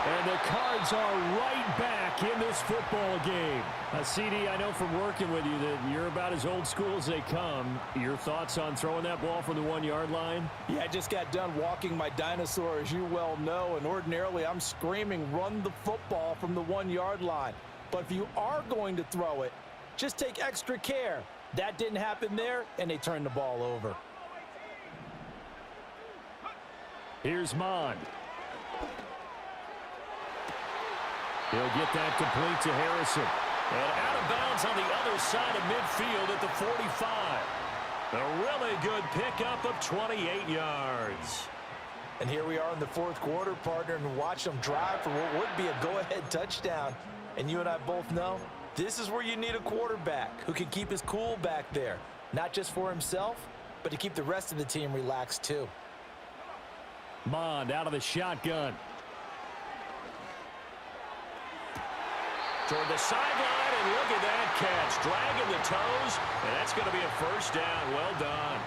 Speaker 1: And the Cards are right back in this football game. CD, I know from working with you that you're about as old school as they come. Your thoughts on throwing that ball from the 1-yard line?
Speaker 2: Yeah, I just got done walking my dinosaur, as you well know, and ordinarily I'm screaming, run the football from the 1-yard line. But if you are going to throw it, just take extra care. That didn't happen there, and they turned the ball over.
Speaker 1: Here's Mond. He'll get that complete to Harrison.
Speaker 3: And out of bounds on the other side of midfield at the 45. A really good pickup of 28 yards.
Speaker 2: And here we are in the 4th quarter, partner, and watch them drive for what would be a go-ahead touchdown. And you and I both know this is where you need a quarterback who can keep his cool back there. Not just for himself, but to keep the rest of the team relaxed too.
Speaker 1: Mond out of the shotgun.
Speaker 3: Toward the sideline, and look at that catch. Dragging the toes, and that's going to be a 1st down. Well done.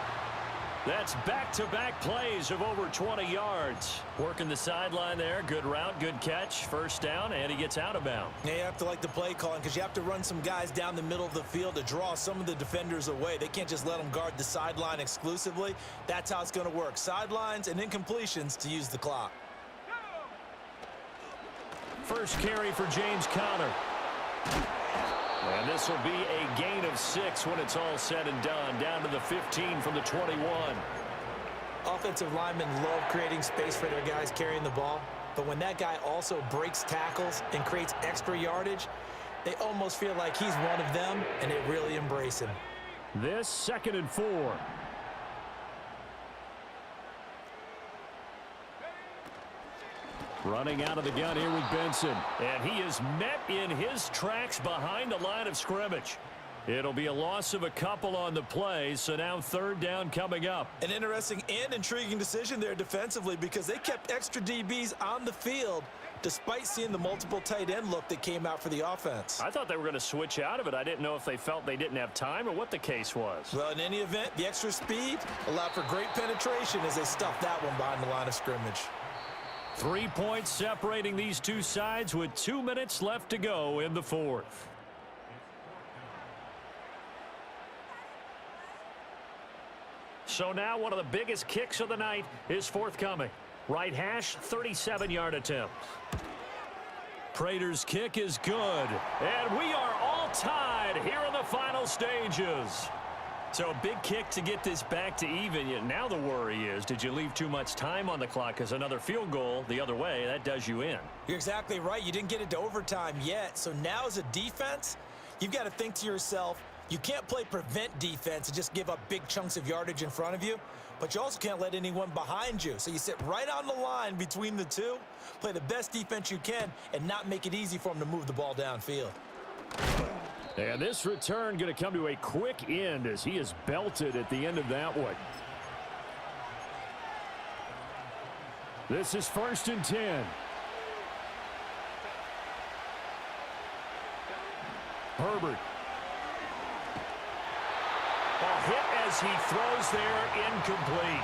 Speaker 3: That's back-to-back plays of over 20 yards. Working the sideline there. Good route, good catch. 1st down, and he gets out of bounds.
Speaker 2: Yeah, you have to like the play calling because you have to run some guys down the middle of the field to draw some of the defenders away. They can't just let them guard the sideline exclusively. That's how it's going to work. Sidelines and incompletions to use the clock.
Speaker 1: First carry for James Conner. And this will be a gain of 6 when it's all said and done. Down to the 15 from the 21.
Speaker 2: Offensive linemen love creating space for their guys carrying the ball. But when that guy also breaks tackles and creates extra yardage, they almost feel like he's one of them, and they really embrace him.
Speaker 1: This 2nd and 4. Running out of the gun here with Benson. And he is met in his tracks behind the line of scrimmage. It'll be a loss of a couple on the play, so now 3rd down coming up.
Speaker 2: An interesting and intriguing decision there defensively because they kept extra DBs on the field despite seeing the multiple tight end look that came out for the offense.
Speaker 1: I thought they were going to switch out of it. I didn't know if they felt they didn't have time or what the case was.
Speaker 2: Well, in any event, the extra speed allowed for great penetration as they stuffed that one behind the line of scrimmage.
Speaker 1: 3 points separating these two sides with 2 minutes left to go in the 4th. So now one of the biggest kicks of the night is forthcoming. Right hash, 37-yard attempt. Prater's kick is good. And we are all tied here in the final stages. So a big kick to get this back to even. Yet now the worry is, did you leave too much time on the clock? Because another field goal the other way, that does you in.
Speaker 2: You're exactly right. You didn't get it to overtime yet. So now as a defense, you've got to think to yourself, you can't play prevent defense and just give up big chunks of yardage in front of you. But you also can't let anyone behind you. So you sit right on the line between the two, play the best defense you can, and not make it easy for them to move the ball downfield.
Speaker 1: And this return going to come to a quick end as he is belted at the end of that one. This is 1st and 10. Herbert. A hit as he throws there, incomplete.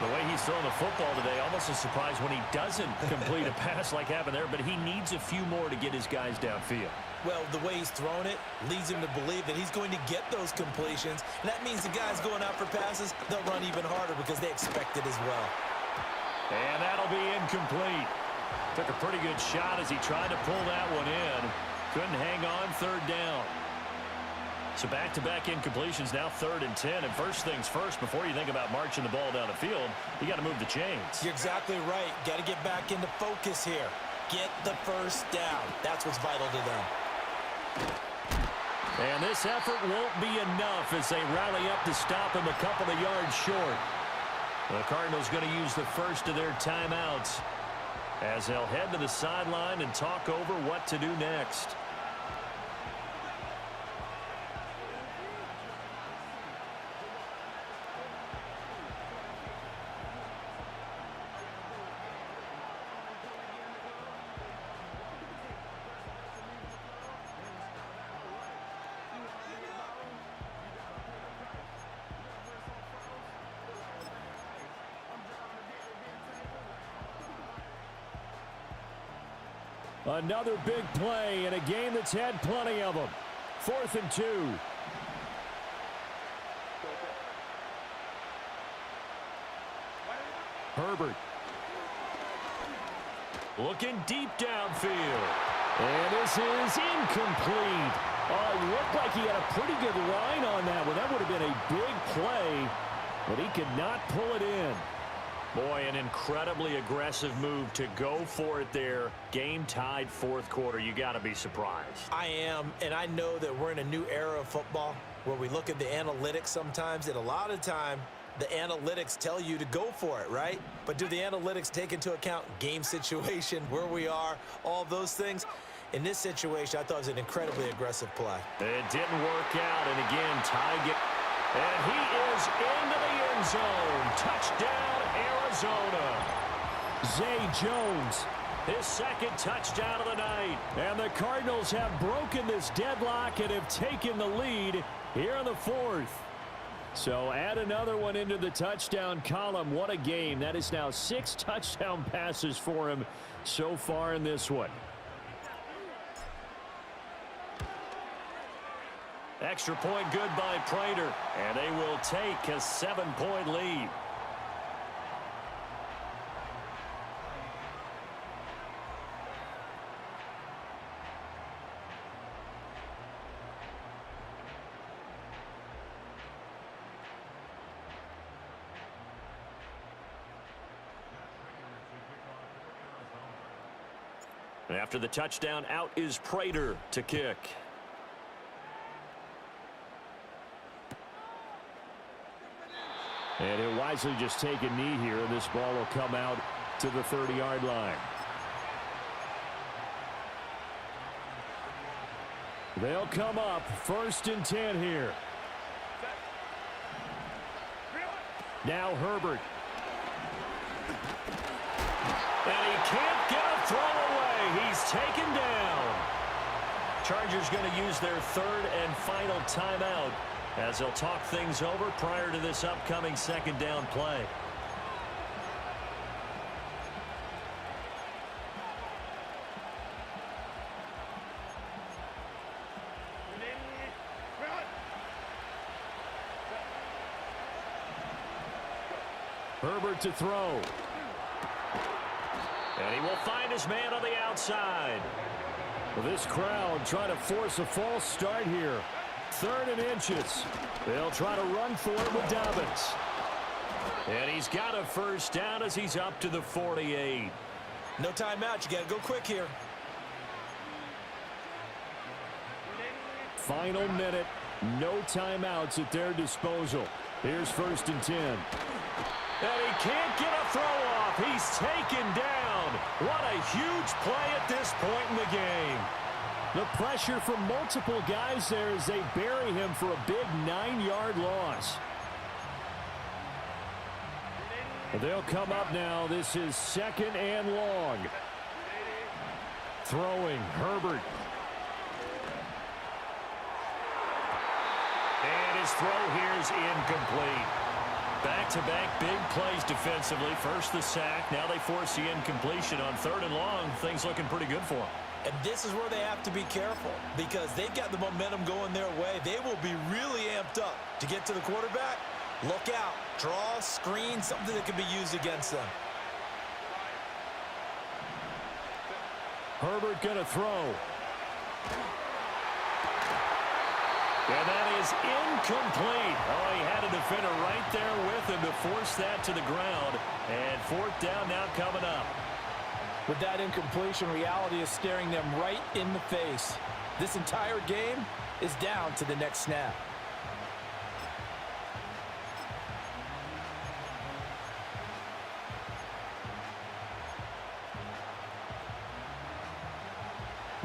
Speaker 1: The way he's throwing the football today, almost a surprise when he doesn't complete a pass like happened there, but he needs a few more to get his guys downfield.
Speaker 2: Well, the way he's thrown it leads him to believe that he's going to get those completions. And that means the guys going out for passes, they'll run even harder because they expect it as well.
Speaker 1: And that'll be incomplete. Took a pretty good shot as he tried to pull that one in. Couldn't hang on, 3rd down. So back-to-back incompletions, now 3rd and 10. And first things first, before you think about marching the ball down the field, you got to move the chains.
Speaker 2: You're exactly right. Got to get back into focus here. Get the first down. That's what's vital to them.
Speaker 1: And this effort won't be enough as they rally up to stop him a couple of yards short. The Cardinals going to use the first of their timeouts as they'll head to the sideline and talk over what to do next. Another big play in a game that's had plenty of them. 4th and 2. Herbert. Looking deep downfield. And this is incomplete. Oh, it looked like he had a pretty good line on that one. That would have been a big play, but he could not pull it in. Boy, an incredibly aggressive move to go for it there. Game tied 4th quarter. You got to be surprised.
Speaker 2: I am, and I know that we're in a new era of football where we look at the analytics sometimes, and a lot of time the analytics tell you to go for it, right? But do the analytics take into account game situation, where we are, all those things? In this situation, I thought it was an incredibly aggressive play.
Speaker 1: It didn't work out, and again, Ty get... And he is into the end zone. Touchdown, Arizona. Zay Jones, his 2nd touchdown of the night. And the Cardinals have broken this deadlock and have taken the lead here in the 4th. So add another one into the touchdown column. What a game. That is now 6 touchdown passes for him so far in this one. Extra point good by Prater, and they will take a 7-point lead. After the touchdown, out is Prater to kick. And he'll wisely just take a knee here, and this ball will come out to the 30-yard line. They'll come up 1st and 10 here. Now Herbert. And he can't get a throw away. He's taken down. Chargers going to use their 3rd and final timeout as they'll talk things over prior to this upcoming 2nd down play. Herbert to throw. And he will find his man on the outside. Well, this crowd trying to force a false start here. 3rd and inches. They'll try to run for it with Dobbins. And he's got a 1st down as he's up to the 48.
Speaker 2: No timeout. You got to go quick here.
Speaker 1: Final minute. No timeouts at their disposal. Here's 1st and 10. And he can't get a throw off. He's taken down. What a huge play at this point in the game. The pressure from multiple guys there as they bury him for a big 9-yard loss. They'll come up now. This is 2nd and long. Throwing, Herbert. And his throw here is incomplete. Back-to-back big plays defensively. First the sack. Now they force the incompletion on 3rd and long. Things looking pretty good for them.
Speaker 2: And this is where they have to be careful because they've got the momentum going their way. They will be really amped up to get to the quarterback. Look out. Draw, screen, something that can be used against them.
Speaker 1: Herbert going to throw. And that is incomplete. Oh, he had a defender right there with him to force that to the ground. And 4th down now coming up.
Speaker 4: With that incompletion, reality is staring them right in the face. This entire game is down to the next snap.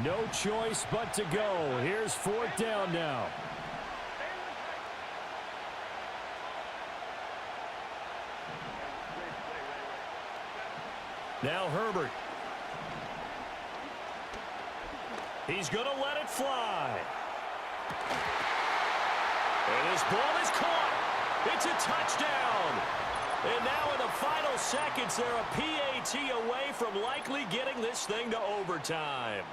Speaker 1: No choice but to go. Here's 4th down now. Now Herbert. He's going to let it fly. And his ball is caught. It's a touchdown. And now in the final seconds, they're a PAT away from likely getting this thing to overtime.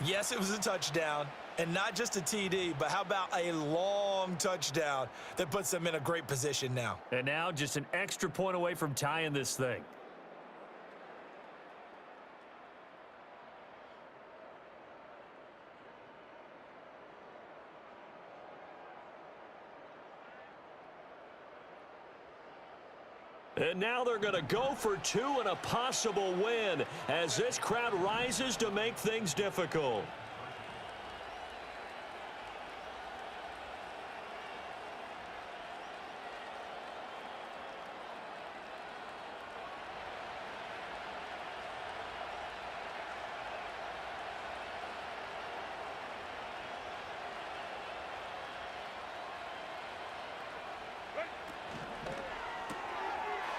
Speaker 2: Yes, it was a touchdown, and not just a TD, but how about a long touchdown that puts them in a great position now.
Speaker 1: And now just an extra point away from tying this thing. And now they're going to go for 2 and a possible win as this crowd rises to make things difficult.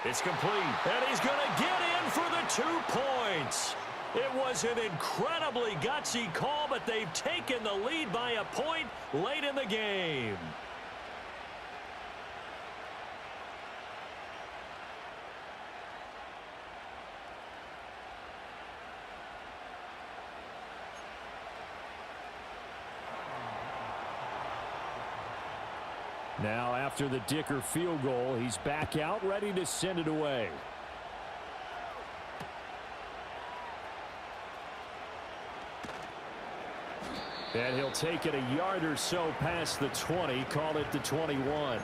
Speaker 1: It's complete, and he's going to get in for the 2 points. It was an incredibly gutsy call, but they've taken the lead by a point late in the game. Now, after the Dicker field goal, he's back out, ready to send it away. And he'll take it a yard or so past the 20, call it the 21.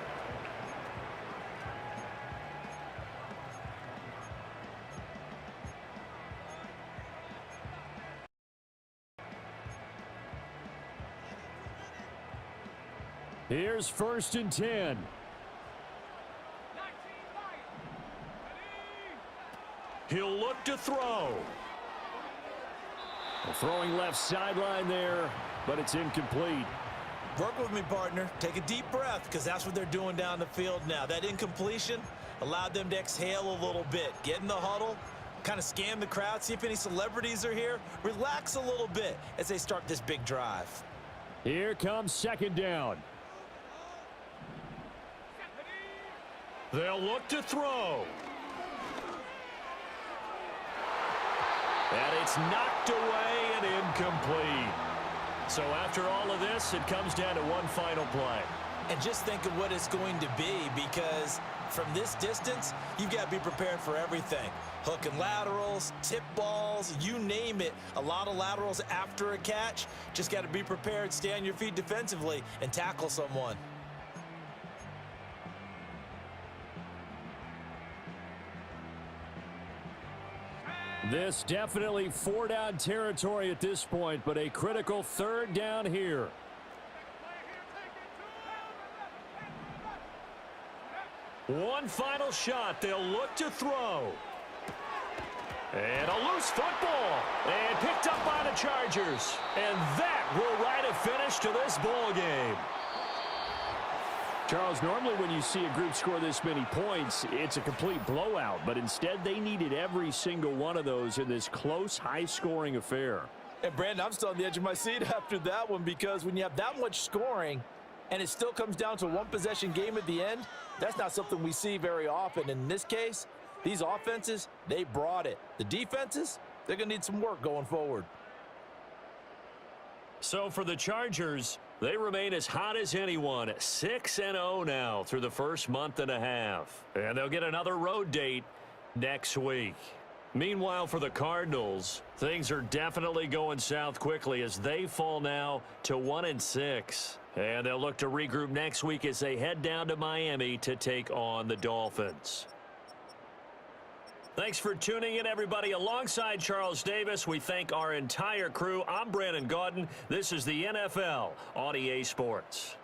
Speaker 1: Here's 1st and 10.
Speaker 3: He'll look to throw.
Speaker 1: Throwing left sideline there, but it's incomplete.
Speaker 2: Work with me, partner. Take a deep breath, because that's what they're doing down the field now. That incompletion allowed them to exhale a little bit. Get in the huddle, kind of scan the crowd, see if any celebrities are here. Relax a little bit as they start this big drive.
Speaker 1: Here comes 2nd down.
Speaker 3: They'll look to throw. And it's knocked away and incomplete. So after all of this, it comes down to one final play.
Speaker 2: And just think of what it's going to be, because from this distance, you've got to be prepared for everything. Hook and laterals, tip balls, you name it. A lot of laterals after a catch. Just got to be prepared, stay on your feet defensively, and tackle someone.
Speaker 1: This definitely 4-down territory at this point, but a critical 3rd down here.
Speaker 3: One final shot. They'll look to throw. And a loose football. And picked up by the Chargers. And that will write a finish to this ball game.
Speaker 1: Charles, normally when you see a group score this many points, it's a complete blowout. But instead, they needed every single one of those in this close, high-scoring affair.
Speaker 4: And, Brandon, I'm still on the edge of my seat after that one, because when you have that much scoring and it still comes down to a one-possession game at the end, that's not something we see very often. In this case, these offenses, they brought it. The defenses, they're going to need some work going forward.
Speaker 3: So for the Chargers, they remain as hot as anyone, 6-0 now through the first month and a half. And they'll get another road date next week. Meanwhile, for the Cardinals, things are definitely going south quickly as they fall now to 1-6. And they'll look to regroup next week as they head down to Miami to take on the Dolphins. Thanks for tuning in, everybody. Alongside Charles Davis, we thank our entire crew. I'm Brandon Gaudin. This is the NFL on EA Sports.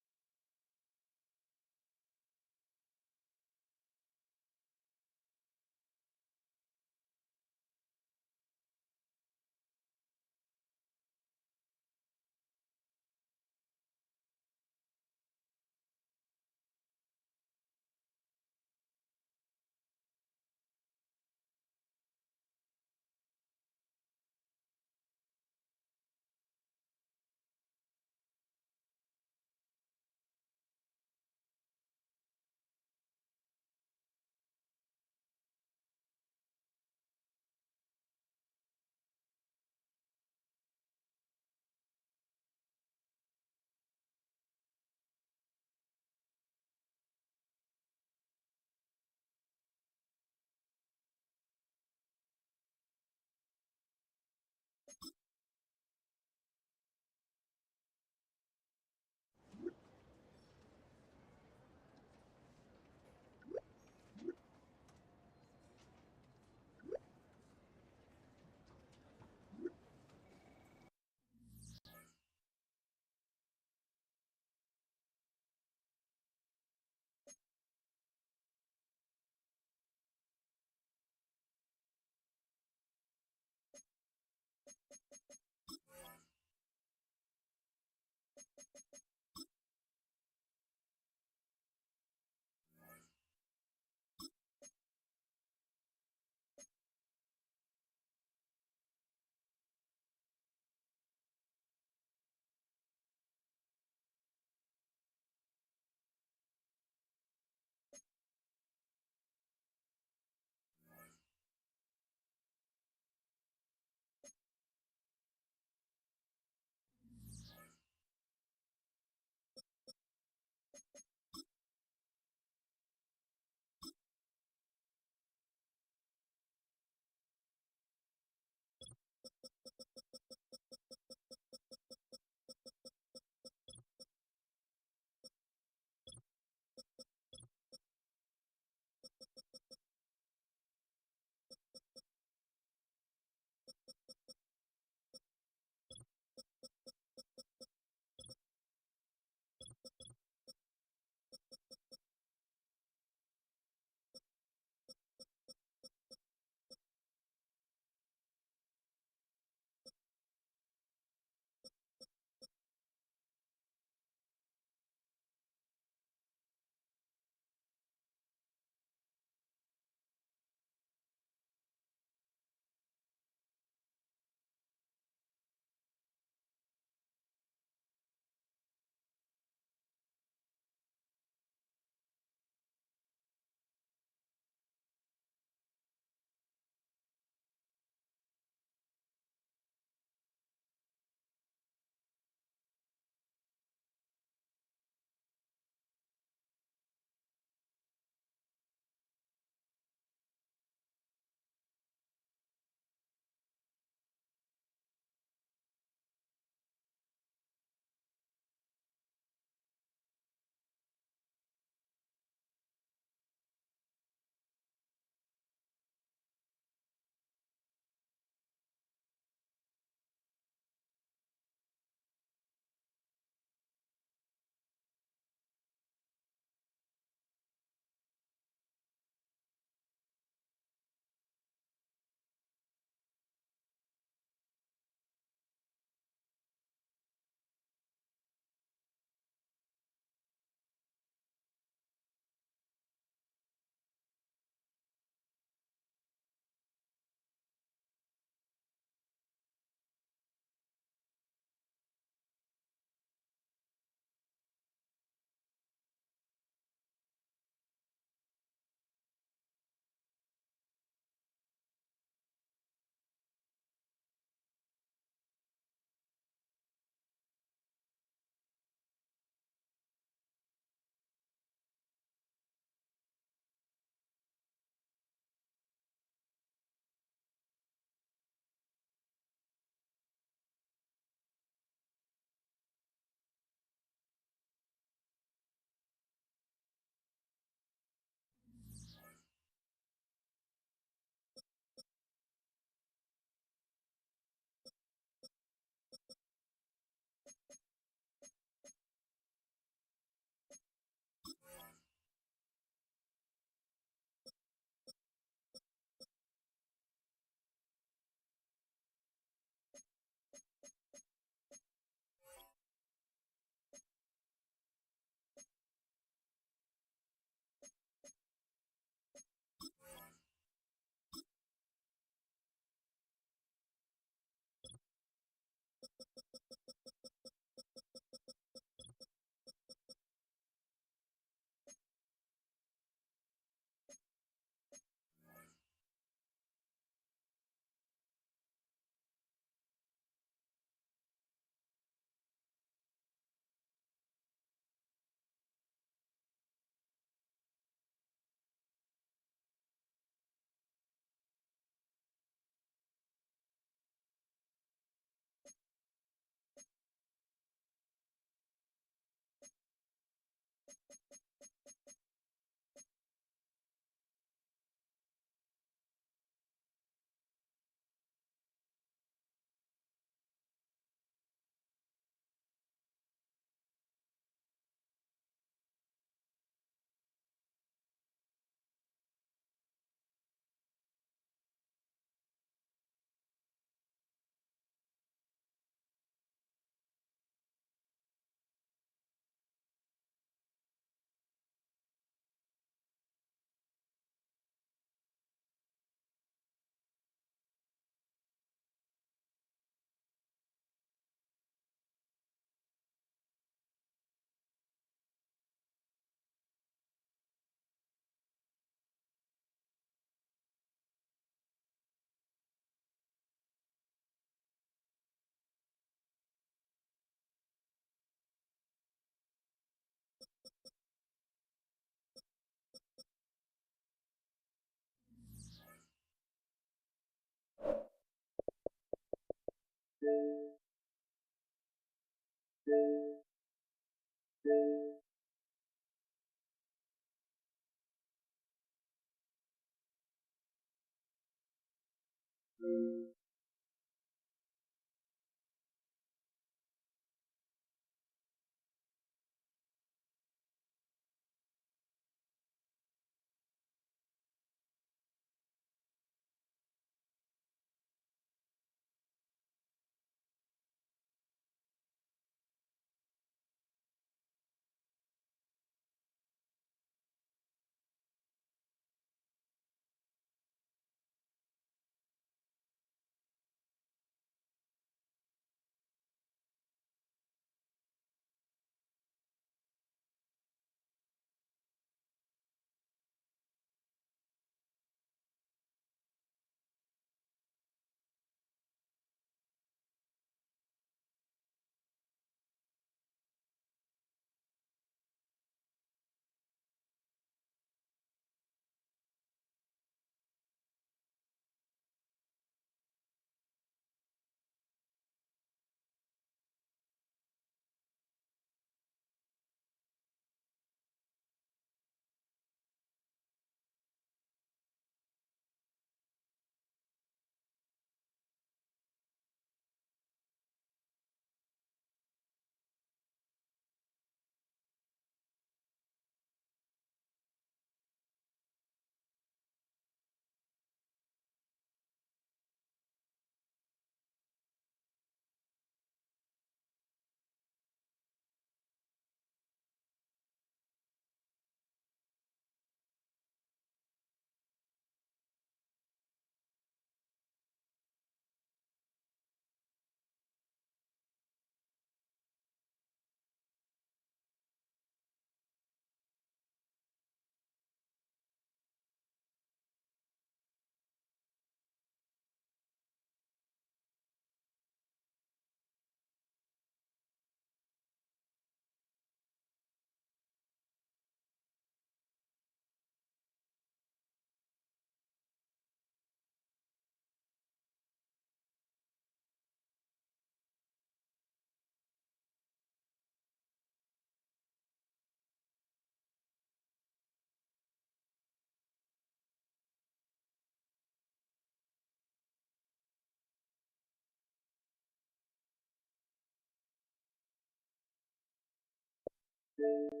Speaker 3: it.